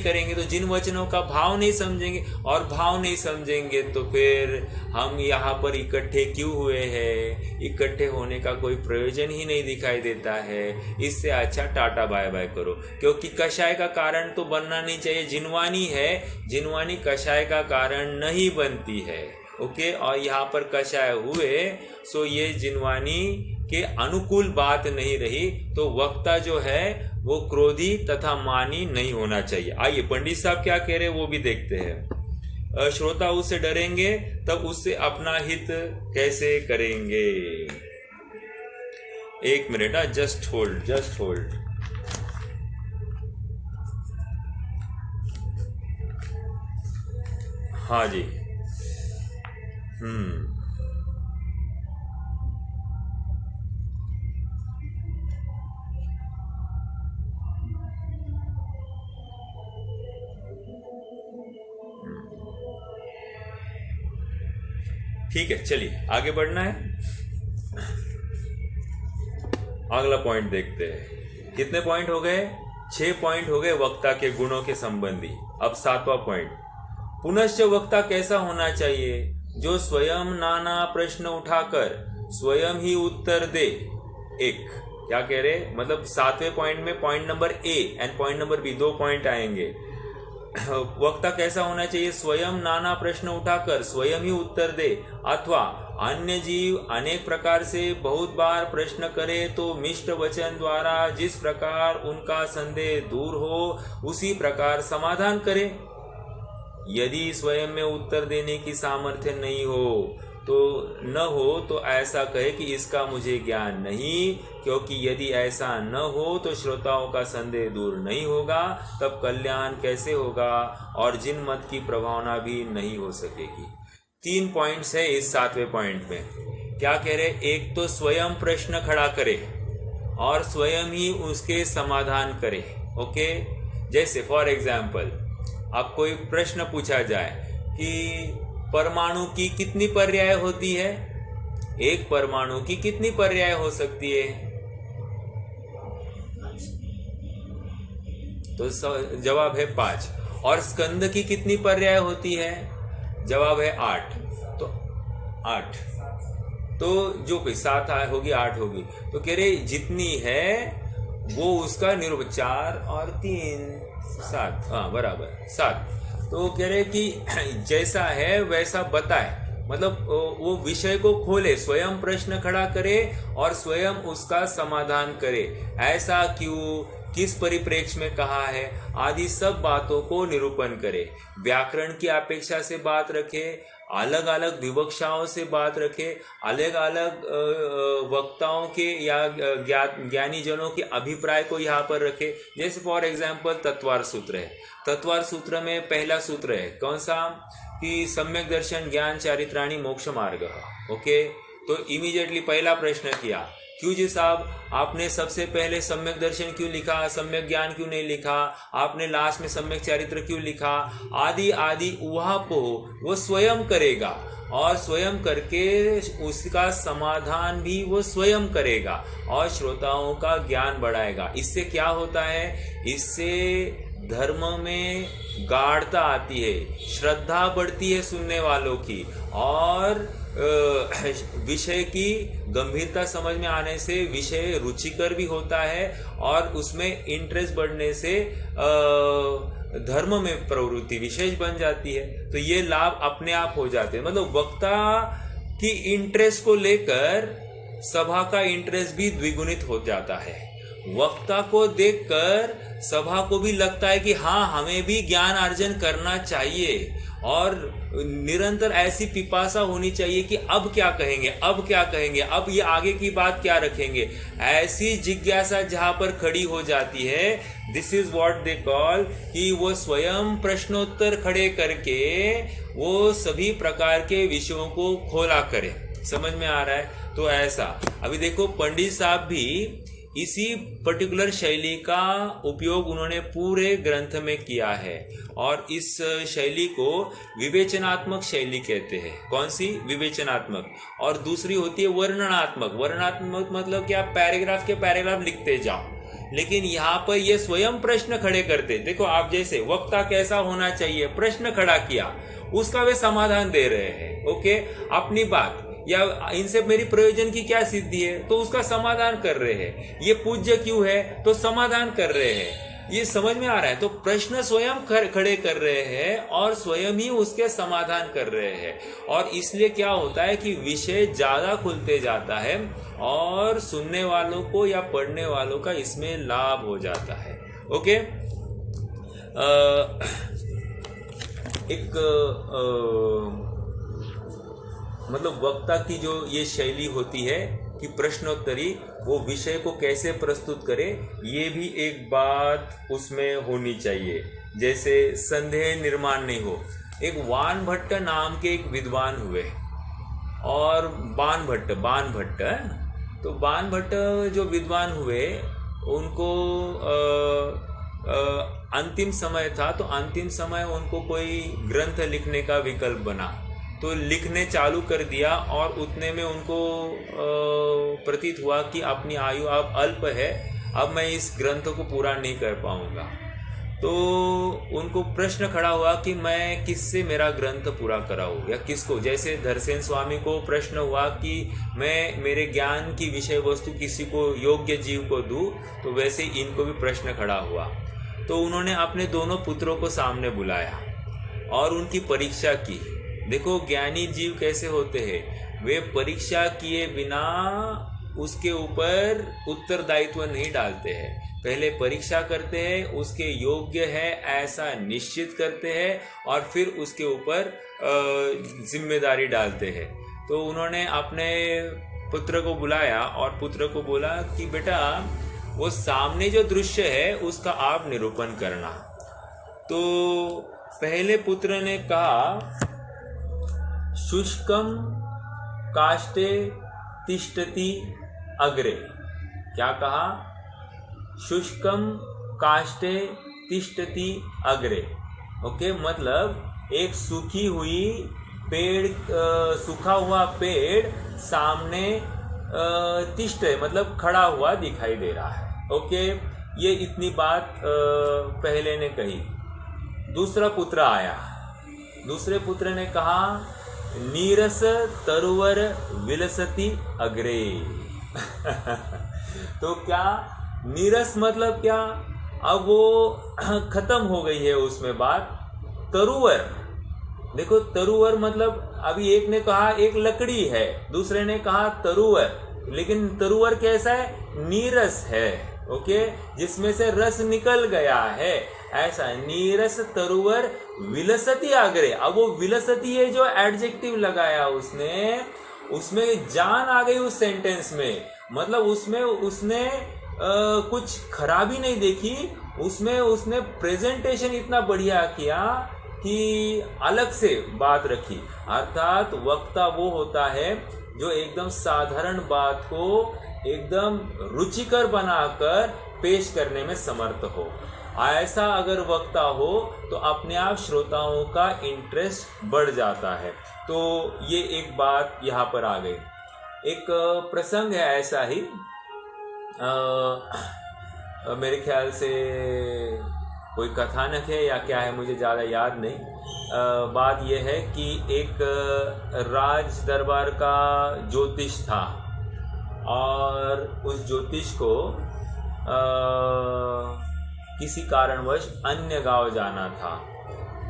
करेंगे तो जिन वचनों का भाव नहीं समझेंगे, और भाव नहीं समझेंगे तो फिर हम यहाँ पर इकट्ठे क्यों हुए हैं? इकट्ठे होने का कोई प्रयोजन ही नहीं दिखाई देता है। इससे अच्छा टाटा बाय बाय करो, क्योंकि कषाय का कारण तो बनना नहीं चाहिए। जिनवानी है, जिनवानी कषाय का कारण नहीं बनती है। ओके, और यहाँ पर कषाय हुए सो ये जिनवानी के अनुकूल बात नहीं रही, तो वक्ता जो है वो क्रोधी तथा मानी नहीं होना चाहिए। आइए पंडित साहब क्या कह रहे हैं वो भी देखते हैं। श्रोता उससे डरेंगे तब उससे अपना हित कैसे करेंगे। 1 मिनट, जस्ट होल्ड। हाँ जी। ठीक है, चलिए आगे बढ़ना है। अगला पॉइंट देखते हैं। कितने पॉइंट हो गए? 6 पॉइंट हो गए वक्ता के गुणों के संबंधी। अब 7वां पॉइंट, पुनश्च वक्ता कैसा होना चाहिए? जो स्वयं नाना प्रश्न उठाकर स्वयं ही उत्तर दे। क्या कह रहे? मतलब 7वें पॉइंट में point number A and point number B 2 point आएंगे। वक्ता कैसा होना चाहिए? स्वयं नाना प्रश्न उठाकर स्वयं ही उत्तर दे, अथवा अन्य जीव अनेक प्रकार से बहुत बार प्रश्न करे तो मिष्ट वचन द्वारा जिस प्रकार उनका संदेह दूर हो उसी प्रकार समाधान करे। यदि स्वयं में उत्तर देने की सामर्थ्य नहीं हो तो ऐसा कहे कि इसका मुझे ज्ञान नहीं, क्योंकि यदि ऐसा न हो तो श्रोताओं का संदेह दूर नहीं होगा, तब कल्याण कैसे होगा और जिन मत की प्रभावना भी नहीं हो सकेगी। 3 पॉइंट्स है इस 7वें पॉइंट में। क्या कह रहे? एक तो स्वयं प्रश्न खड़ा करे और स्वयं ही उसके समाधान करे। ओके, जैसे फॉर एग्जाम्पल अब कोई प्रश्न पूछा जाए कि परमाणु की कितनी पर्याय होती है? एक परमाणु की कितनी पर्याय हो सकती है? तो जवाब है 5। और स्कंद की कितनी पर्याय होती है? जवाब है 8। तो 8 तो जो कोई 7 होगी 8 होगी, तो कह रहे जितनी है वो उसका निरूपण 4 और 3 7, हाँ बराबर 7। तो कह रहे कि जैसा है वैसा बताए, मतलब वो विषय को खोले, स्वयं प्रश्न खड़ा करे और स्वयं उसका समाधान करे। ऐसा क्यों, किस परिप्रेक्ष्य में कहा है आदि सब बातों को निरूपण करे। व्याकरण की अपेक्षा से बात रखे, अलग अलग विवक्षाओं से बात रखे, अलग अलग वक्ताओं के या ज्ञानी जनों के अभिप्राय को यहाँ पर रखे। जैसे फॉर एग्जाम्पल तत्वार सूत्र है। तत्वार सूत्र में पहला सूत्र है कौन सा? कि सम्यक दर्शन ज्ञान चारित्राणी मोक्ष मार्ग। ओके, तो इमीडिएटली पहला प्रश्न किया, क्यों जी साहब आपने सबसे पहले सम्यक दर्शन क्यों लिखा, सम्यक ज्ञान क्यों नहीं लिखा, आपने लास्ट में सम्यक चारित्र क्यों लिखा, आदि आदि वहाँ को वो स्वयं करेगा और स्वयं करके उसका समाधान भी वो स्वयं करेगा और श्रोताओं का ज्ञान बढ़ाएगा। इससे क्या होता है? इससे धर्म में गाढ़ता आती है, श्रद्धा बढ़ती है सुनने वालों की, और विषय की गंभीरता समझ में आने से विषय रुचिकर भी होता है और उसमें इंटरेस्ट बढ़ने से धर्म में प्रवृत्ति विशेष बन जाती है। तो ये लाभ अपने आप हो जाते हैं। मतलब वक्ता की इंटरेस्ट को लेकर सभा का इंटरेस्ट भी द्विगुणित हो जाता है। वक्ता को देखकर सभा को भी लगता है कि हाँ हमें भी ज्ञान अर्जन करना चाहिए और निरंतर ऐसी पिपासा होनी चाहिए कि अब क्या कहेंगे, अब क्या कहेंगे, अब ये आगे की बात क्या रखेंगे। ऐसी जिज्ञासा जहां पर खड़ी हो जाती है, this is what they call, कि वो स्वयं प्रश्नोत्तर खड़े करके वो सभी प्रकार के विषयों को खोला करे। समझ में आ रहा है? तो ऐसा अभी देखो पंडित साहब भी इसी पर्टिकुलर शैली का उपयोग उन्होंने पूरे ग्रंथ में किया है और इस शैली को विवेचनात्मक शैली कहते हैं। कौन सी? विवेचनात्मक। और दूसरी होती है वर्णनात्मक। वर्णनात्मक मतलब क्या? पैराग्राफ के पैराग्राफ लिखते जाओ, लेकिन यहाँ पर ये स्वयं प्रश्न खड़े करते। देखो आप जैसे वक्ता कैसा होना चाहिए, प्रश्न खड़ा किया, उसका वे समाधान दे रहे हैं। ओके, अपनी बात या इनसे मेरी प्रयोजन की क्या सिद्धि है तो उसका समाधान कर रहे हैं। ये पूज्य क्यों है तो समाधान कर रहे हैं। ये समझ में आ रहा है? तो प्रश्न स्वयं खड़े कर रहे हैं और स्वयं ही उसके समाधान कर रहे हैं। और इसलिए क्या होता है कि विषय ज्यादा खुलते जाता है और सुनने वालों को या पढ़ने वालों का इसमें लाभ हो जाता है। ओके, एक मतलब वक्ता की जो ये शैली होती है कि प्रश्नोत्तरी, वो विषय को कैसे प्रस्तुत करे, ये भी एक बात उसमें होनी चाहिए। जैसे संदेह निर्माण नहीं हो। एक वान भट्ट नाम के एक विद्वान हुए और बान भट्ट तो बान भट्ट जो विद्वान हुए उनको अंतिम समय था, तो अंतिम समय उनको कोई ग्रंथ लिखने का विकल्प बना, तो लिखने चालू कर दिया और उतने में उनको प्रतीत हुआ कि अपनी आयु अब अल्प है, अब मैं इस ग्रंथ को पूरा नहीं कर पाऊंगा। तो उनको प्रश्न खड़ा हुआ कि मैं किससे मेरा ग्रंथ पूरा कराऊं या किसको। जैसे धरसेन स्वामी को प्रश्न हुआ कि मैं मेरे ज्ञान की विषय वस्तु किसी को योग्य जीव को दूं, तो वैसे इनको भी प्रश्न खड़ा हुआ। तो उन्होंने अपने दोनों पुत्रों को सामने बुलाया और उनकी परीक्षा की। देखो ज्ञानी जीव कैसे होते हैं, वे परीक्षा किए बिना उसके ऊपर उत्तरदायित्व नहीं डालते हैं। पहले परीक्षा करते हैं, उसके योग्य है ऐसा निश्चित करते हैं और फिर उसके ऊपर जिम्मेदारी डालते हैं। तो उन्होंने अपने पुत्र को बुलाया और पुत्र को बोला कि बेटा वो सामने जो दृश्य है उसका आप निरूपण करना। तो पहले पुत्र ने कहा शुष्कम काष्ठे तिष्ठति अग्रे। क्या कहा? शुष्कम काष्ठे तिष्ठति अग्रे। ओके, मतलब एक सूखी हुई पेड़, सूखा हुआ पेड़ सामने तिष्ठ मतलब खड़ा हुआ दिखाई दे रहा है। ओके, ये इतनी बात पहले ने कही। दूसरा पुत्र आया, दूसरे पुत्र ने कहा नीरस तरुवर विलसति अग्रे। तो क्या नीरस मतलब क्या? अब वो खत्म हो गई है उसमें बात। तरुवर, देखो तरुवर मतलब अभी एक ने कहा एक लकड़ी है, दूसरे ने कहा तरुवर, लेकिन तरुवर कैसा है? नीरस है। ओके, जिसमें से रस निकल गया है, ऐसा नीरस तरुवर विलसती आगरे। अब वो विलसती है जो एडजेक्टिव लगाया उसने, उसमें जान आ गई उस सेंटेंस में। मतलब उसमें उसने कुछ खराबी नहीं देखी, उसमें उसने प्रेजेंटेशन इतना बढ़िया किया कि अलग से बात रखी। अर्थात वक्ता वो होता है जो एकदम साधारण बात को एकदम रुचिकर बनाकर पेश करने में समर्थ हो। ऐसा अगर वक्ता हो तो अपने आप श्रोताओं का इंटरेस्ट बढ़ जाता है। तो ये एक बात यहाँ पर आ गई। एक प्रसंग है ऐसा ही, मेरे ख्याल से कोई कथानक है या क्या है, मुझे ज़्यादा याद नहीं। बात यह है कि एक राज दरबार का ज्योतिष था और उस ज्योतिष को किसी कारणवश अन्य गांव जाना था।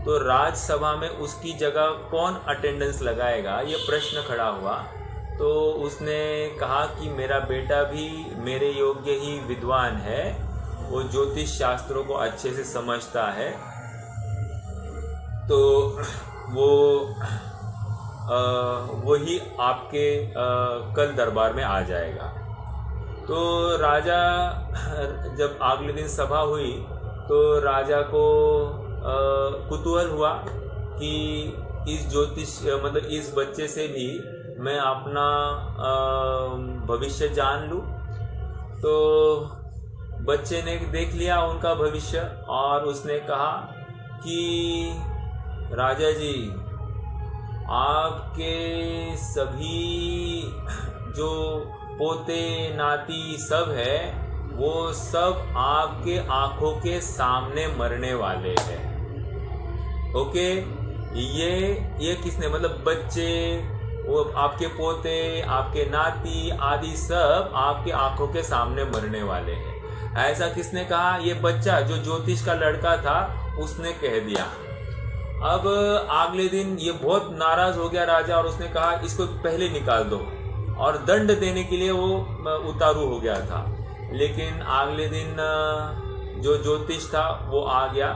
तो राजसभा में उसकी जगह कौन अटेंडेंस लगाएगा, ये प्रश्न खड़ा हुआ। तो उसने कहा कि मेरा बेटा भी मेरे योग्य ही विद्वान है, वो ज्योतिष शास्त्रों को अच्छे से समझता है, तो वो वही आपके कल दरबार में आ जाएगा। तो राजा, जब अगले दिन सभा हुई तो राजा को कुतूहल हुआ कि इस ज्योतिष मतलब इस बच्चे से भी मैं अपना भविष्य जान लूं। तो बच्चे ने देख लिया उनका भविष्य और उसने कहा कि राजा जी, आपके सभी जो पोते नाती सब है वो सब आपके आंखों के सामने मरने वाले हैं। ओके, ये किसने, मतलब बच्चे, वो आपके पोते, आपके नाती आदि सब आपके आंखों के सामने मरने वाले हैं। ऐसा किसने कहा? ये बच्चा जो ज्योतिष का लड़का था उसने कह दिया। अब अगले दिन ये बहुत नाराज हो गया राजा और उसने कहा इसको पहले निकाल दो, और दंड देने के लिए वो उतारू हो गया था। लेकिन अगले दिन जो ज्योतिष था वो आ गया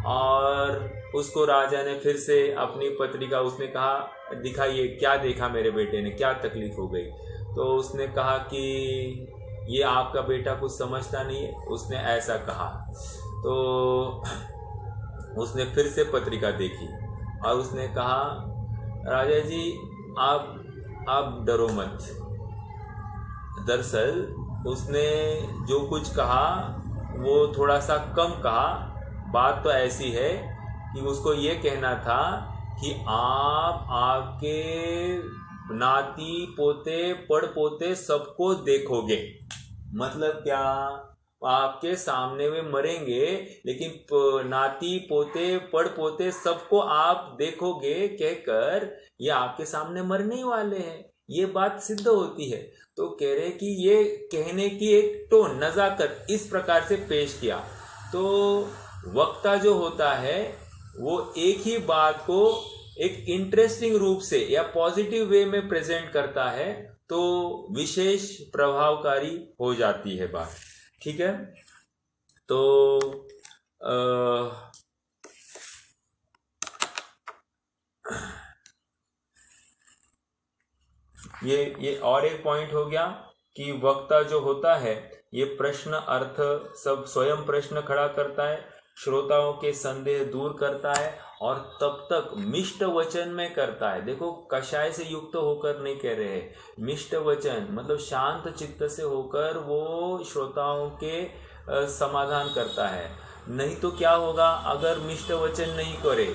और उसको राजा ने फिर से अपनी पत्रिका, उसने कहा दिखाइए क्या देखा मेरे बेटे ने, क्या तकलीफ हो गई। तो उसने कहा कि ये आपका बेटा कुछ समझता नहीं है, उसने ऐसा कहा। तो उसने फिर से पत्रिका देखी और उसने कहा राजा जी आप डरो मत। दरअसल उसने जो कुछ कहा वो थोड़ा सा कम कहा। बात तो ऐसी है कि उसको ये कहना था कि आप आपके नाती पोते पड़ पोते सबको देखोगे। मतलब क्या, आपके सामने वे मरेंगे लेकिन नाती पोते पड़ पोते सबको आप देखोगे कहकर ये आपके सामने मरने ही वाले हैं, ये बात सिद्ध होती है। तो कह रहे कि ये कहने की एक टोन, नजाकत इस प्रकार से पेश किया। तो वक्ता जो होता है वो एक ही बात को एक इंटरेस्टिंग रूप से या पॉजिटिव वे में प्रेजेंट करता है तो विशेष प्रभावकारी हो जाती है बात। ठीक है, तो ये और एक पॉइंट हो गया कि वक्ता जो होता है ये प्रश्न अर्थ सब स्वयं प्रश्न खड़ा करता है, श्रोताओं के संदेह दूर करता है और तब तक मिष्ट वचन में करता है। देखो, कषाय से युक्त होकर नहीं कह रहे हैं, मिष्ट वचन मतलब शांत चित्त से होकर वो श्रोताओं के समाधान करता है। नहीं तो क्या होगा, अगर मिष्ट वचन नहीं करे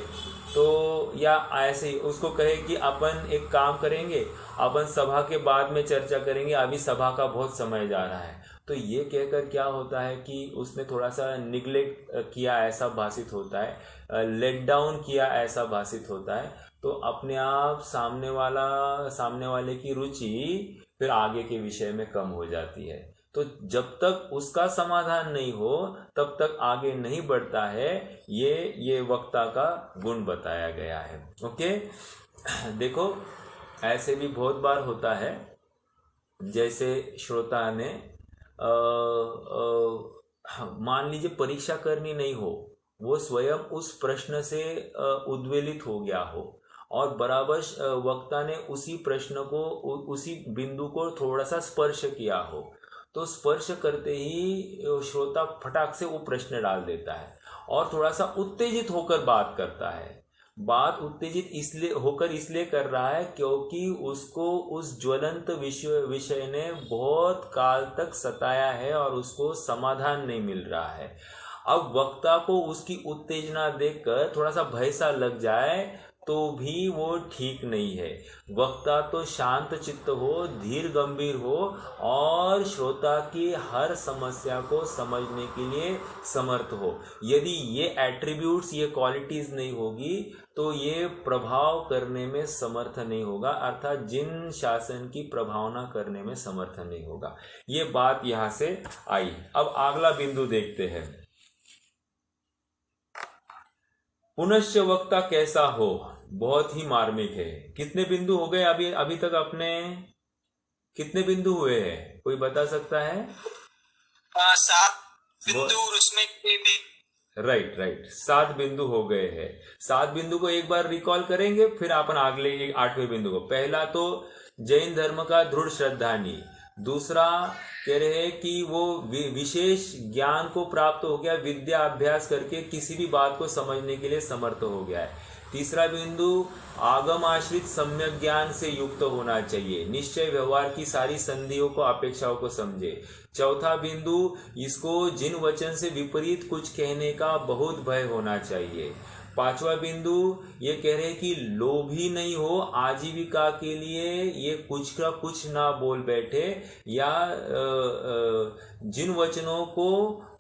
तो या ऐसे ही उसको कहे कि अपन एक काम करेंगे, अपन सभा के बाद में चर्चा करेंगे, अभी सभा का बहुत समय जा रहा है, तो ये कहकर क्या होता है कि उसने थोड़ा सा निग्लेक्ट किया ऐसा भाषित होता है, लेट डाउन किया ऐसा भाषित होता है। तो अपने आप सामने वाले की रुचि फिर आगे के विषय में कम हो जाती है। तो जब तक उसका समाधान नहीं हो तब तक आगे नहीं बढ़ता है। ये वक्ता का गुण बताया गया है। ओके, देखो ऐसे भी बहुत बार होता है, जैसे श्रोता ने मान लीजिए परीक्षा करनी नहीं हो, वो स्वयं उस प्रश्न से उद्वेलित हो गया हो और बराबर वक्ता ने उसी प्रश्न को, उसी बिंदु को थोड़ा सा स्पर्श किया हो, तो स्पर्श करते ही श्रोता फटाक से वो प्रश्न डाल देता है और थोड़ा सा उत्तेजित होकर बात करता है। बात उत्तेजित इसलिए कर रहा है क्योंकि उसको उस ज्वलंत विषय ने बहुत काल तक सताया है और उसको समाधान नहीं मिल रहा है। अब वक्ता को उसकी उत्तेजना देखकर थोड़ा सा भय सा लग जाए तो भी वो ठीक नहीं है। वक्ता तो शांत चित्त हो, धीर गंभीर हो और श्रोता की हर समस्या को समझने के लिए समर्थ हो। यदि ये एट्रीब्यूट्स, ये क्वालिटीज नहीं होगी तो ये प्रभाव करने में समर्थ नहीं होगा, अर्थात जिन शासन की प्रभावना करने में समर्थ नहीं होगा। ये बात यहां से आई। अब अगला बिंदु देखते हैं, पुनश्च वक्ता कैसा हो, बहुत ही मार्मिक है। कितने बिंदु हो गए अभी तक अपने, कितने बिंदु हुए हैं, कोई बता सकता है? 7 बिंदु और उसमें भी। राइट 7 बिंदु हो गए हैं। 7 बिंदु को एक बार रिकॉल करेंगे, फिर अपन अगले 8वें बिंदु को। पहला तो जैन धर्म का दृढ़ श्रद्धानी। दूसरा कह रहे हैं कि वो विशेष ज्ञान को प्राप्त हो गया, विद्या अभ्यास करके किसी भी बात को समझने के लिए समर्थ हो गया है। तीसरा बिंदु आगम आश्रित सम्यक ज्ञान से युक्त होना चाहिए, निश्चय व्यवहार की सारी संधियों को अपेक्षाओं को समझे। चौथा बिंदु, इसको जिन वचन से विपरीत कुछ कहने का बहुत भय होना चाहिए। पांचवा बिंदु ये कह रहे हैं कि लोभी नहीं हो, आजीविका के लिए ये कुछ का कुछ ना बोल बैठे या जिन वचनों को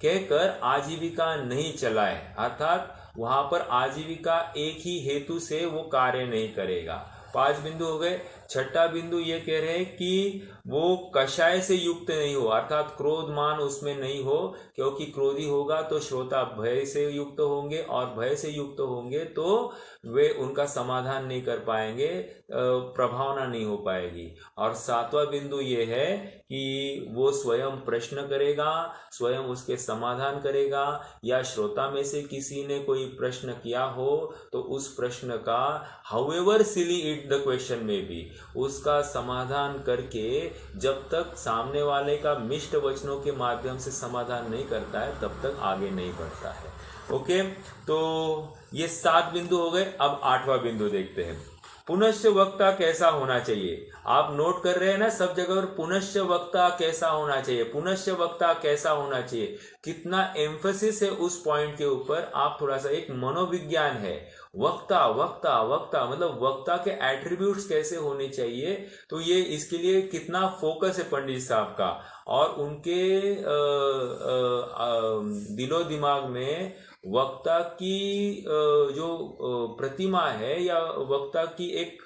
कहकर आजीविका नहीं चलाए, अर्थात वहां पर आजीविका एक ही हेतु से वो कार्य नहीं करेगा। 5 बिंदु हो गए। छठा बिंदु ये कह रहे हैं कि वो कषाय से युक्त नहीं हो, अर्थात क्रोधमान उसमें नहीं हो, क्योंकि क्रोधी होगा तो श्रोता भय से युक्त होंगे, और भय से युक्त होंगे तो वे उनका समाधान नहीं कर पाएंगे, प्रभावना नहीं हो पाएगी। और सातवां बिंदु ये है कि वो स्वयं प्रश्न करेगा, स्वयं उसके समाधान करेगा, या श्रोता में से किसी ने कोई प्रश्न किया हो तो उस प्रश्न का however silly it the question में भी उसका समाधान करके जब तक सामने वाले का मिष्ट वचनों के माध्यम से समाधान नहीं करता है तब तक आगे नहीं बढ़ता है। ओके, तो ये 7 बिंदु हो गए। अब 8वां बिंदु देखते हैं। पुनश्च वक्ता कैसा होना चाहिए। आप नोट कर रहे हैं ना सब जगह पर, पुनश्च वक्ता कैसा होना चाहिए, पुनश्च वक्ता कैसा होना चाहिए, कितना एम्फेसिस है उस पॉइंट के ऊपर। आप थोड़ा सा, एक मनोविज्ञान है, वक्ता वक्ता वक्ता मतलब वक्ता के एट्रीब्यूट्स कैसे होने चाहिए, तो ये इसके लिए कितना फोकस है पंडित साहब का, और उनके दिलो दिमाग में वक्ता की जो प्रतिमा है, या वक्ता की एक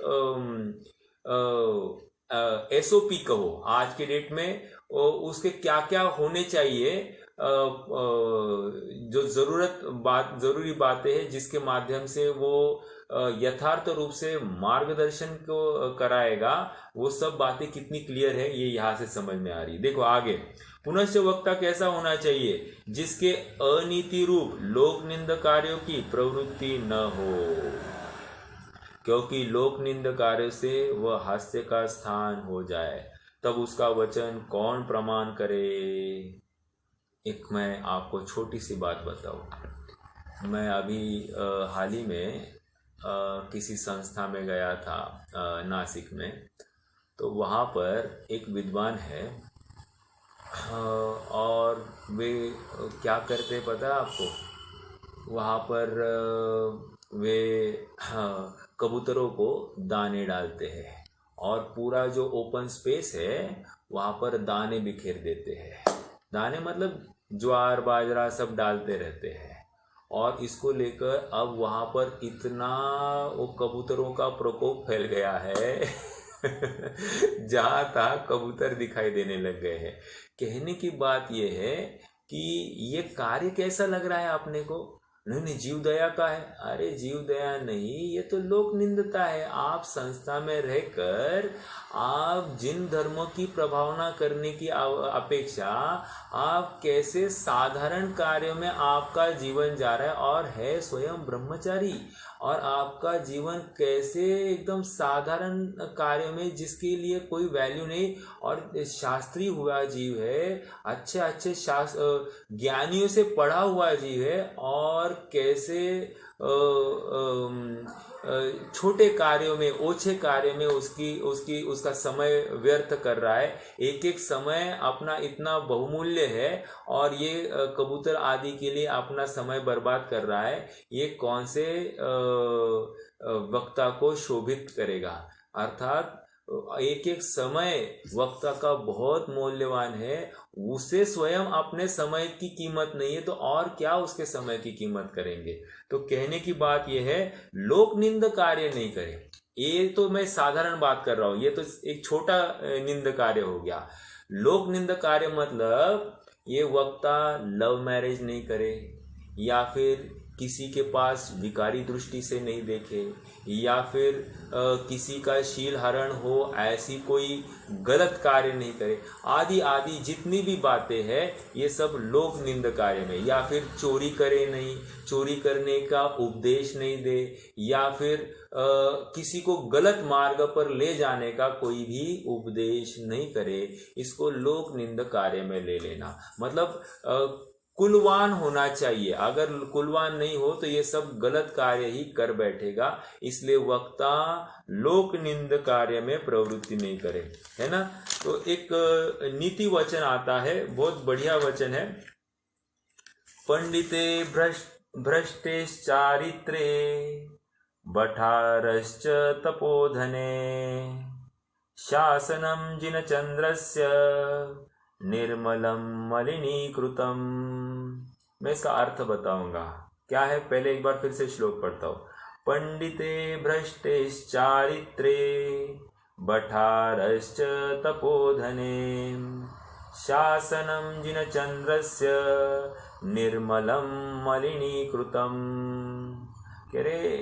एसओपी कहो आज के डेट में, उसके क्या क्या होने चाहिए, जो जरूरी बातें हैं जिसके माध्यम से वो यथार्थ रूप से मार्गदर्शन को कराएगा, वो सब बातें कितनी क्लियर है ये यहाँ से समझ में आ रही। देखो आगे, पुनश्च वक्ता कैसा होना चाहिए, जिसके अनीति रूप लोक निंद कार्यों की प्रवृत्ति न हो, क्योंकि लोक निंद कार्य से वह हास्य का स्थान हो जाए, तब उसका वचन कौन प्रमाण करे। एक मैं आपको छोटी सी बात बताऊं। मैं अभी हाल ही में किसी संस्था में गया था नासिक में, तो वहाँ पर एक विद्वान है, और वे क्या करते पता है आपको, वहाँ पर वे कबूतरों को दाने डालते हैं, और पूरा जो ओपन स्पेस है वहाँ पर दाने बिखेर देते हैं। दाने मतलब ज्वार बाजरा सब डालते रहते हैं, और इसको लेकर अब वहाँ पर इतना वो कबूतरों का प्रकोप फैल गया है जहाँ तहाँ कबूतर दिखाई देने लग गए हैं। कहने की बात यह है कि ये कार्य कैसा लग रहा है आपने को, नहीं जीव दया का है। अरे जीव दया नहीं, ये तो लोक निंदता है। आप संस्था में रहकर आप जिन धर्मों की प्रभावना करने की अपेक्षा आप कैसे साधारण कार्यों में आपका जीवन जा रहा है, और है स्वयं ब्रह्मचारी, और आपका जीवन कैसे एकदम साधारण कार्यों में जिसके लिए कोई वैल्यू नहीं, और शास्त्री हुआ जीव है, अच्छे अच्छे ज्ञानियों से पढ़ा हुआ जीव है, और कैसे छोटे कार्यों में, ओछे कार्यों में उसका समय व्यर्थ कर रहा है। एक एक समय अपना इतना बहुमूल्य है, और ये कबूतर आदि के लिए अपना समय बर्बाद कर रहा है। ये कौन से वक्ता को शोभित करेगा। अर्थात एक एक समय वक्ता का बहुत मूल्यवान है, उसे स्वयं अपने समय की कीमत नहीं है तो और क्या उसके समय की कीमत करेंगे। तो कहने की बात यह है, लोक निंद कार्य नहीं करें। ये तो मैं साधारण बात कर रहा हूं, ये तो एक छोटा निंद कार्य हो गया। लोक निंद कार्य मतलब ये वक्ता लव मैरिज नहीं करे, या फिर किसी के पास विकारी दृष्टि से नहीं देखे, या फिर किसी का शील हरण हो, ऐसी कोई गलत कार्य नहीं करे, आदि आदि जितनी भी बातें हैं ये सब लोक निंद कार्य में। या फिर चोरी करे नहीं, चोरी करने का उपदेश नहीं दे, या फिर किसी को गलत मार्ग पर ले जाने का कोई भी उपदेश नहीं करे, इसको लोक निंद कार्य में ले लेना। मतलब कुलवान होना चाहिए। अगर कुलवान नहीं हो तो ये सब गलत कार्य ही कर बैठेगा। इसलिए वक्ता लोक निंद कार्य में प्रवृत्ति नहीं करे, है ना। तो एक नीति वचन आता है, बहुत बढ़िया वचन है। पंडिते भ्रष्टेश्चारित्रे बठारश्च तपोधने शासनम जिनचंद्रस्य निर्मलम मलिनीकृतम। मैं इसका अर्थ बताऊंगा क्या है, पहले एक बार फिर से श्लोक पढ़ता हूं। पंडिते भ्रष्टेश्चारित्रे बठारश्च तपोधने शासनं जिनचन्द्रस्य निर्मलं मलिनीकृतं। कह रहे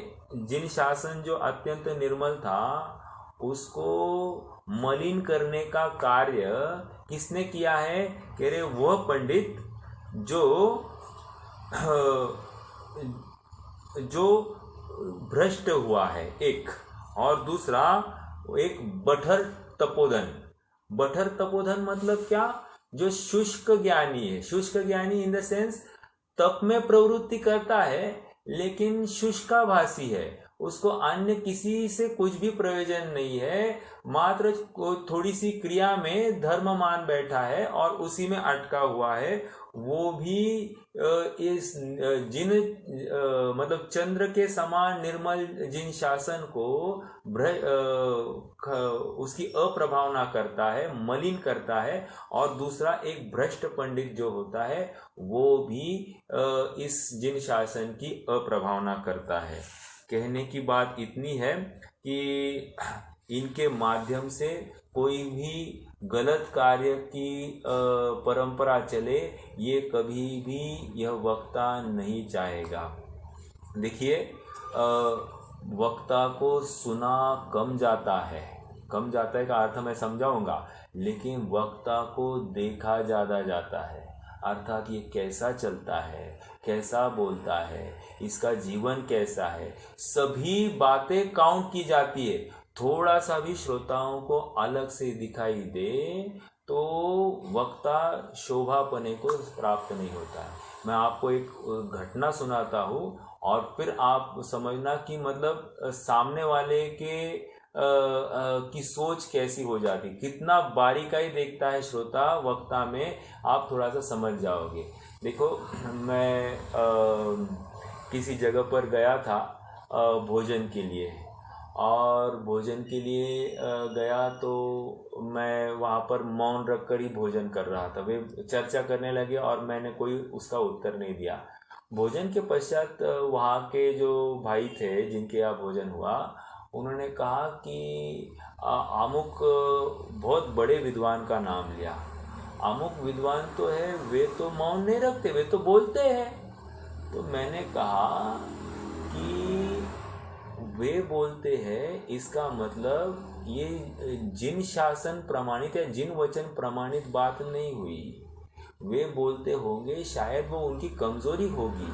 जिन शासन जो अत्यंत निर्मल था उसको मलिन करने का कार्य किसने किया है? कह रहे वह पंडित जो भ्रष्ट हुआ है एक, और दूसरा एक बठर तपोधन। बठर तपोधन मतलब क्या? जो शुष्क ज्ञानी है। शुष्क ज्ञानी इन द सेंस तप में प्रवृत्ति करता है लेकिन शुष्काभासी है, उसको अन्य किसी से कुछ भी प्रयोजन नहीं है, मात्र थोड़ी सी क्रिया में धर्म मान बैठा है और उसी में अटका हुआ है। वो भी इस जिन मतलब चंद्र के समान निर्मल जिन शासन को उसकी अप्रभावना करता है, मलिन करता है। और दूसरा एक भ्रष्ट पंडित जो होता है वो भी इस जिन शासन की अप्रभावना करता है। कहने की बात इतनी है कि इनके माध्यम से कोई भी गलत कार्य की परंपरा चले, ये कभी भी यह वक्ता नहीं चाहेगा। देखिए, वक्ता को सुना कम जाता है। कम जाता है का अर्थ मैं समझाऊंगा, लेकिन वक्ता को देखा ज़्यादा जाता है। अर्थात ये कैसा चलता है, कैसा बोलता है, इसका जीवन कैसा है, सभी बातें काउंट की जाती है। थोड़ा सा भी श्रोताओं को अलग से दिखाई दे तो वक्ता शोभापने को प्राप्त नहीं होता है। मैं आपको एक घटना सुनाता हूँ और फिर आप समझना कि मतलब सामने वाले के की सोच कैसी हो जाती, कितना बारीकाई देखता है श्रोता वक्ता में, आप थोड़ा सा समझ जाओगे। देखो, मैं किसी जगह पर गया था भोजन के लिए, और भोजन के लिए गया तो मैं वहाँ पर मौन रखकर ही भोजन कर रहा था। वे चर्चा करने लगे और मैंने कोई उसका उत्तर नहीं दिया। भोजन के पश्चात वहाँ के जो भाई थे जिनके यहाँ भोजन हुआ, उन्होंने कहा कि अमुक बहुत बड़े विद्वान का नाम लिया। अमुक विद्वान तो है, वे तो मौन नहीं रखते, वे तो बोलते हैं। तो मैंने कहा कि वे बोलते हैं, इसका मतलब ये जिन शासन प्रमाणित या जिन वचन प्रमाणित बात नहीं हुई। वे बोलते होंगे, शायद वो उनकी कमजोरी होगी,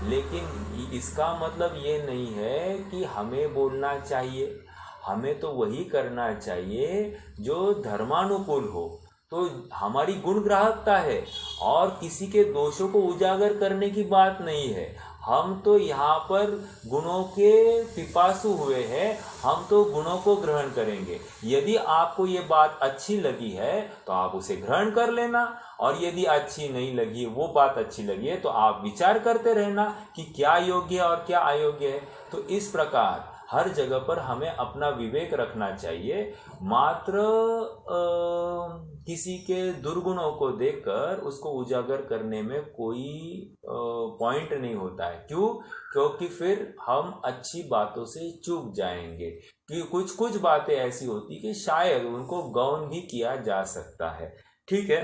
लेकिन इसका मतलब ये नहीं है कि हमें बोलना चाहिए। हमें तो वही करना चाहिए जो धर्मानुकूल हो। तो हमारी गुण ग्राहकता है और किसी के दोषों को उजागर करने की बात नहीं है। हम तो यहाँ पर गुणों के पिपासु हुए हैं, हम तो गुणों को ग्रहण करेंगे। यदि आपको ये बात अच्छी लगी है तो आप उसे ग्रहण कर लेना, और यदि अच्छी नहीं लगी, वो बात अच्छी लगी है, तो आप विचार करते रहना कि क्या योग्य है और क्या अयोग्य है। तो इस प्रकार हर जगह पर हमें अपना विवेक रखना चाहिए। मात्र किसी के दुर्गुणों को देखकर उसको उजागर करने में कोई पॉइंट नहीं होता है। क्यों? क्योंकि फिर हम अच्छी बातों से चूक जाएंगे। कि कुछ कुछ बातें ऐसी होती कि शायद उनको गौण भी किया जा सकता है। ठीक है,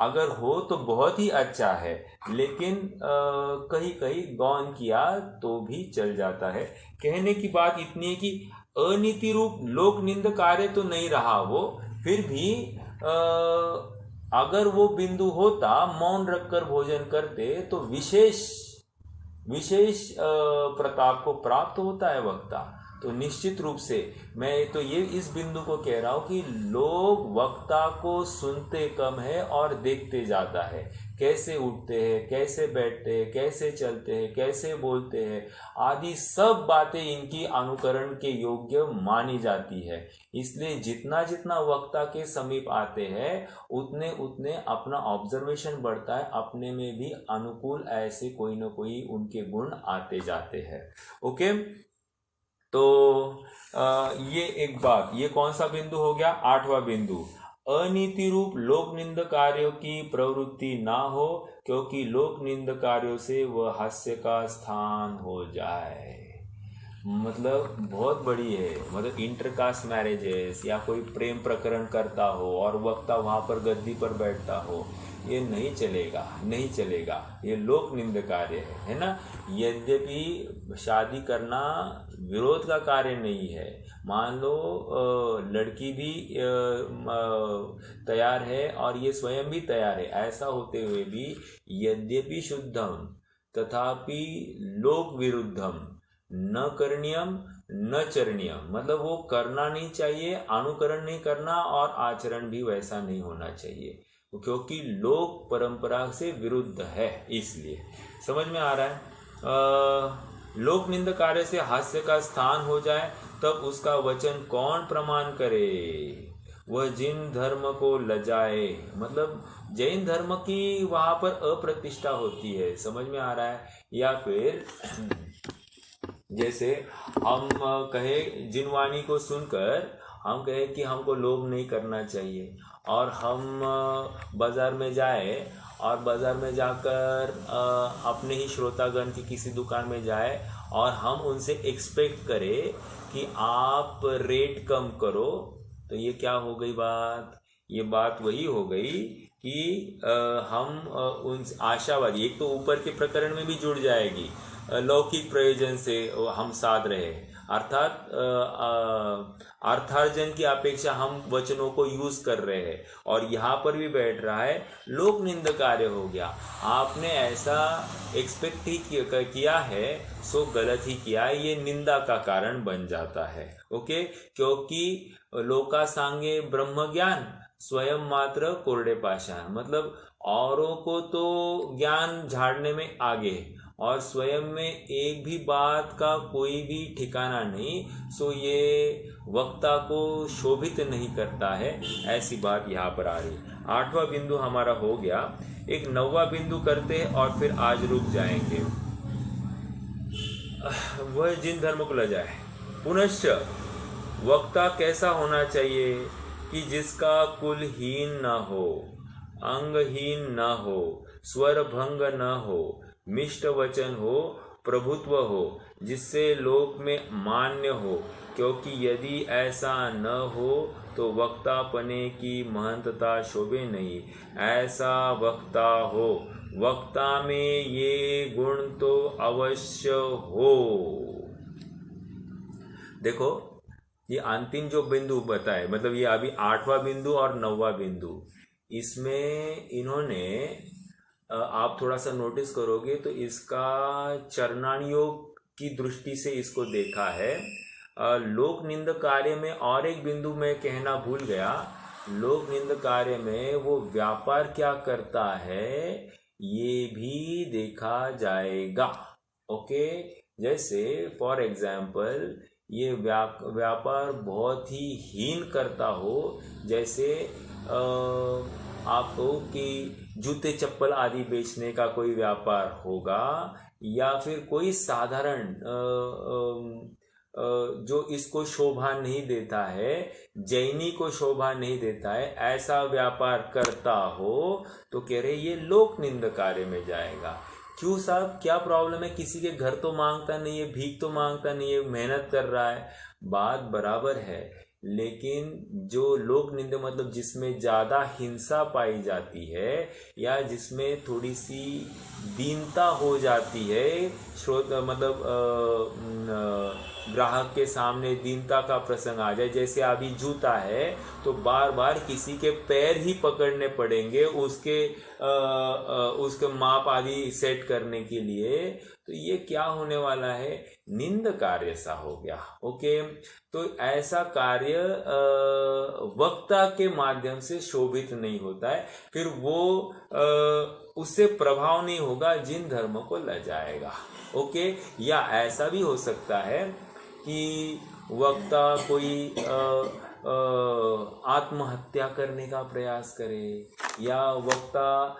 अगर हो तो बहुत ही अच्छा है, लेकिन कहीं कहीं गौण किया तो भी चल जाता है। कहने की बात इतनी है कि अनीति रूप लोक निंद कार्य तो नहीं रहा वो, फिर भी अगर वो बिंदु होता, मौन रखकर भोजन करते, तो विशेष प्रताप को प्राप्त होता है वक्ता। तो निश्चित रूप से मैं तो ये इस बिंदु को कह रहा हूँ कि लोग वक्ता को सुनते कम है और देखते ज़्यादा है। कैसे उठते हैं, कैसे बैठते हैं, कैसे चलते हैं, कैसे बोलते हैं, आदि सब बातें इनकी अनुकरण के योग्य मानी जाती है। इसलिए जितना जितना वक्ता के समीप आते हैं उतने उतने अपना ऑब्जर्वेशन बढ़ता है, अपने में भी अनुकूल ऐसे कोई न कोई उनके गुण आते जाते हैं। ओके, तो ये एक बात, ये कौन सा बिंदु हो गया? 8वां बिंदु, अनीति रूप लोक निंद कार्यों की प्रवृत्ति ना हो, क्योंकि लोक निंद कार्यों से वह हास्य का स्थान हो जाए। मतलब बहुत बड़ी है, मतलब इंटरकास्ट मैरिजेस या कोई प्रेम प्रकरण करता हो और वक्ता वहाँ पर गद्दी पर बैठता हो, ये नहीं चलेगा, नहीं चलेगा, ये लोक निंद कार्य है ना। यद्यपि शादी करना विरोध का कार्य नहीं है, मान लो लड़की भी तैयार है और ये स्वयं भी तैयार है, ऐसा होते हुए भी यद्यपि शुद्धम तथापि लोक विरुद्धम न करणीयम न चरणीयम, मतलब वो करना नहीं चाहिए, अनुकरण नहीं करना और आचरण भी वैसा नहीं होना चाहिए, क्योंकि लोक परंपरा से विरुद्ध है। इसलिए समझ में आ रहा है। लोक निंद कार्य से हास्य का स्थान हो जाए तब उसका वचन कौन प्रमाण करे, वह जिन धर्म को लजाए, मतलब जैन धर्म की वहां पर अप्रतिष्ठा होती है, समझ में आ रहा है। या फिर जैसे हम कहे, जिनवाणी को सुनकर हम कहे कि हमको लोभ नहीं करना चाहिए, और हम बाज़ार में जाए और बाज़ार में जाकर अपने ही श्रोतागण की किसी दुकान में जाए और हम उनसे एक्सपेक्ट करें कि आप रेट कम करो, तो ये क्या हो गई बात, ये बात वही हो गई कि हम उन आशावादी, एक तो ऊपर के प्रकरण में भी जुड़ जाएगी, लौकिक प्रयोजन से हम साध रहे, अर्थात अर्थार्जन की अपेक्षा हम वचनों को यूज कर रहे हैं, और यहाँ पर भी बैठ रहा है, लोक निंद कार्य हो गया। आपने ऐसा एक्सपेक्ट ही किया है, सो गलत ही किया है, ये निंदा का कारण बन जाता है। ओके, क्योंकि लोका सांगे ब्रह्म ज्ञान स्वयं मात्र कोरडे पाषाण, मतलब औरों को तो ज्ञान झाड़ने में आगे और स्वयं में एक भी बात का कोई भी ठिकाना नहीं, सो ये वक्ता को शोभित नहीं करता है, ऐसी बात यहाँ पर आ रही। 8वां बिंदु हमारा हो गया, एक 9वां बिंदु करते हैं और फिर आज रुक जाएंगे। वह जिन धर्म को लजाए। पुनश्च वक्ता कैसा होना चाहिए कि जिसका कुलहीन न हो, अंगहीन न हो, स्वर भंग न हो, मिष्ट वचन हो, प्रभुत्व हो, जिससे लोक में मान्य हो, क्योंकि यदि ऐसा न हो तो वक्तापने की महंतता शोभे नहीं। ऐसा वक्ता हो, वक्ता में ये गुण तो अवश्य हो। देखो, ये अंतिम जो बिंदु बताए, मतलब ये अभी 8वां बिंदु और 9वां बिंदु, इसमें इन्होंने आप थोड़ा सा नोटिस करोगे तो इसका चरणानुयोग की दृष्टि से इसको देखा है। लोक निंद कार्य में और एक बिंदु मैं कहना भूल गया, लोक निंद कार्य में वो व्यापार क्या करता है ये भी देखा जाएगा। ओके, जैसे फॉर एग्जाम्पल ये व्यापार बहुत ही हीन करता हो, जैसे आप कहो कि जूते चप्पल आदि बेचने का कोई व्यापार होगा, या फिर कोई साधारण जो इसको शोभा नहीं देता है, जैनी को शोभा नहीं देता है, ऐसा व्यापार करता हो तो कह रहे ये लोक निंद कार्य में जाएगा। क्यों साहब, क्या प्रॉब्लम है, किसी के घर तो मांगता नहीं है, भीख तो मांगता नहीं है, मेहनत कर रहा है, बात बराबर है, लेकिन जो लोक निंदा मतलब जिसमें ज़्यादा हिंसा पाई जाती है या जिसमें थोड़ी सी दीनता हो जाती है, मतलब ग्राहक के सामने दीनता का प्रसंग आ जाए, जैसे अभी जूता है तो बार बार किसी के पैर ही पकड़ने पड़ेंगे उसके माप आदि सेट करने के लिए, तो ये क्या होने वाला है, निंद कार्य सा हो गया। ओके, तो ऐसा कार्य वक्ता के माध्यम से शोभित नहीं होता है, फिर वो उससे प्रभाव नहीं होगा जिन धर्म को लजाएगा। ओके, या ऐसा भी हो सकता है कि वक्ता कोई आत्महत्या करने का प्रयास करे, या वक्ता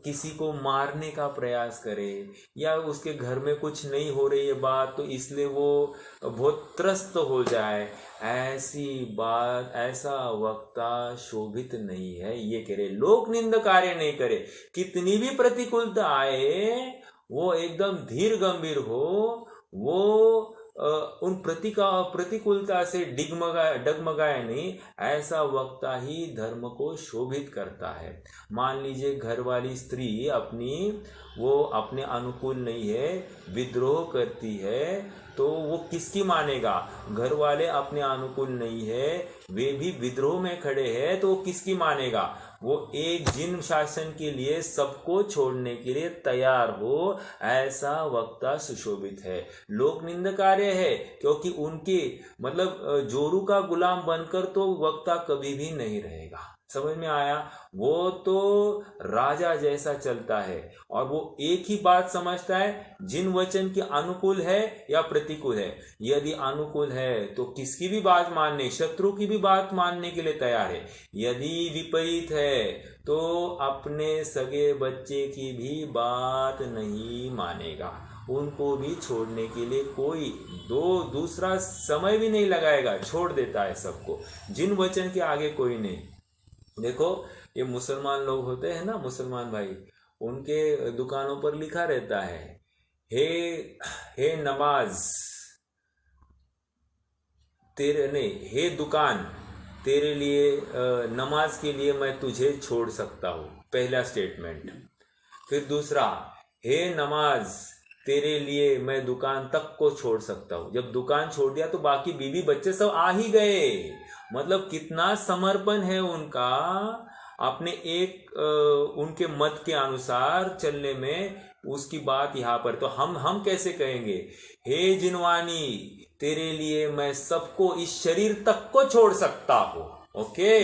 किसी को मारने का प्रयास करे, या उसके घर में कुछ नहीं हो रही है बात तो इसलिए वो बहुत त्रस्त हो जाए, ऐसी बात ऐसा वक्ता शोभित नहीं है। ये कह रहे लोक निंद कार्य नहीं करे, कितनी भी प्रतिकूलता आए वो एकदम धीर गंभीर हो, वो उन प्रतिकूलता से डगमगाए नहीं, ऐसा वक्ता ही धर्म को शोभित करता है। मान लीजिए घर वाली स्त्री वो अपने अनुकूल नहीं है, विद्रोह करती है, तो वो किसकी मानेगा? घर वाले अपने अनुकूल नहीं है, वे भी विद्रोह में खड़े हैं, तो वो किसकी मानेगा? वो एक जिन शासन के लिए सबको छोड़ने के लिए तैयार हो, ऐसा वक्ता सुशोभित है। लोक निंदकार्य है, क्योंकि उनके मतलब जोरू का गुलाम बनकर तो वक्ता कभी भी नहीं रहेगा। समझ में आया? वो तो राजा जैसा चलता है और वो एक ही बात समझता है, जिन वचन के अनुकूल है या प्रतिकूल है। यदि अनुकूल है तो किसकी भी बात मानने, शत्रु की भी बात मानने के लिए तैयार है। यदि विपरीत है तो अपने सगे बच्चे की भी बात नहीं मानेगा, उनको भी छोड़ने के लिए कोई दूसरा समय भी नहीं लगाएगा, छोड़ देता है सबको। जिन वचन के आगे कोई नहीं। देखो, ये मुसलमान लोग होते हैं ना, मुसलमान भाई, उनके दुकानों पर लिखा रहता है, हे नमाज तेरे नहीं, हे दुकान तेरे लिए नमाज के लिए मैं तुझे छोड़ सकता हूँ, पहला स्टेटमेंट। फिर दूसरा, हे नमाज तेरे लिए मैं दुकान तक को छोड़ सकता हूँ। जब दुकान छोड़ दिया तो बाकी बीवी बच्चे सब आ ही गए। मतलब कितना समर्पण है उनका अपने एक उनके मत के अनुसार चलने में, उसकी बात यहाँ पर। तो हम कैसे कहेंगे, हे जिनवानी तेरे लिए मैं सबको, इस शरीर तक को छोड़ सकता हूँ। ओके,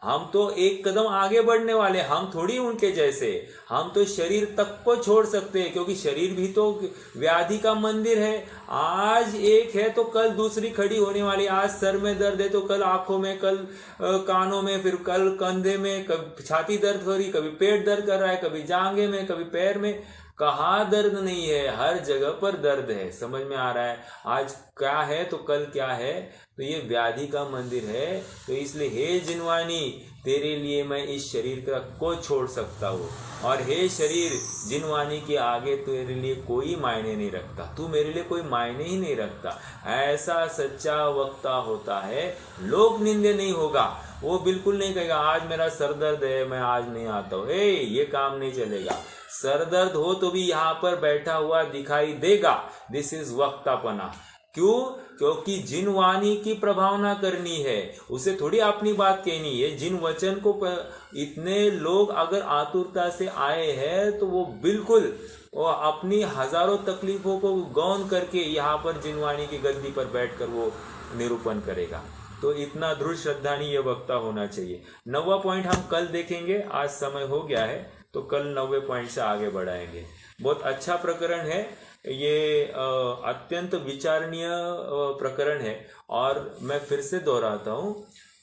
हम तो एक कदम आगे बढ़ने वाले, हम थोड़ी उनके जैसे। हम तो शरीर तक को छोड़ सकते हैं, क्योंकि शरीर भी तो व्याधि का मंदिर है। आज एक है तो कल दूसरी खड़ी होने वाली। आज सर में दर्द है तो कल आंखों में, कल कानों में, फिर कल कंधे में, कभी छाती दर्द हो रही, कभी पेट दर्द कर रहा है, कभी जांघे में, कभी पैर में। कहाँ दर्द नहीं है, हर जगह पर दर्द है। समझ में आ रहा है? आज क्या है तो कल क्या है, तो ये व्याधि का मंदिर है। तो इसलिए हे जिनवानी तेरे लिए मैं इस शरीर को छोड़ सकता हूँ, और हे शरीर जिनवानी के आगे तेरे लिए कोई मायने नहीं रखता, तू मेरे लिए कोई मायने ही नहीं रखता। ऐसा सच्चा वक्ता होता है, लोक निंदे नहीं होगा। वो बिल्कुल नहीं कहेगा आज मेरा सर दर्द है मैं आज नहीं आता हूँ। ये काम नहीं चलेगा। सर दर्द हो तो भी यहाँ पर बैठा हुआ दिखाई देगा। दिस इज वक्तापना। क्यों? क्योंकि जिन वाणी की प्रभावना करनी है, उसे थोड़ी अपनी बात कहनी है। जिन वचन को इतने लोग अगर आतुरता से आए हैं तो वो बिल्कुल वो अपनी हजारों तकलीफों को गौन करके यहाँ पर जिनवाणी की गद्दी पर बैठकर वो निरूपण करेगा। तो इतना दृढ़ श्रद्धानी ये वक्ता होना चाहिए। 9वां पॉइंट हम कल देखेंगे, आज समय हो गया है तो कल 9वें पॉइंट से आगे बढ़ाएंगे। बहुत अच्छा प्रकरण है ये, अत्यंत विचारणीय प्रकरण है। और मैं फिर से दोहराता हूँ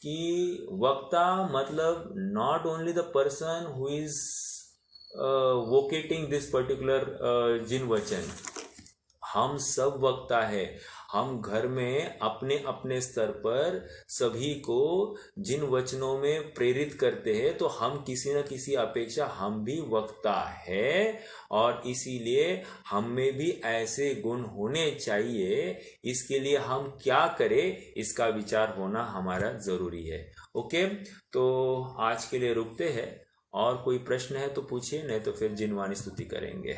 कि वक्ता मतलब not only the person who is vocating this particular जिन वचन। हम सब वक्ता है। हम घर में अपने अपने स्तर पर सभी को जिन वचनों में प्रेरित करते हैं, तो हम किसी न किसी अपेक्षा हम भी वक्ता है, और इसीलिए हम में भी ऐसे गुण होने चाहिए। इसके लिए हम क्या करें, इसका विचार होना हमारा जरूरी है। ओके, तो आज के लिए रुकते हैं। और कोई प्रश्न है तो पूछिए, नहीं तो फिर जिनवाणी स्तुति करेंगे।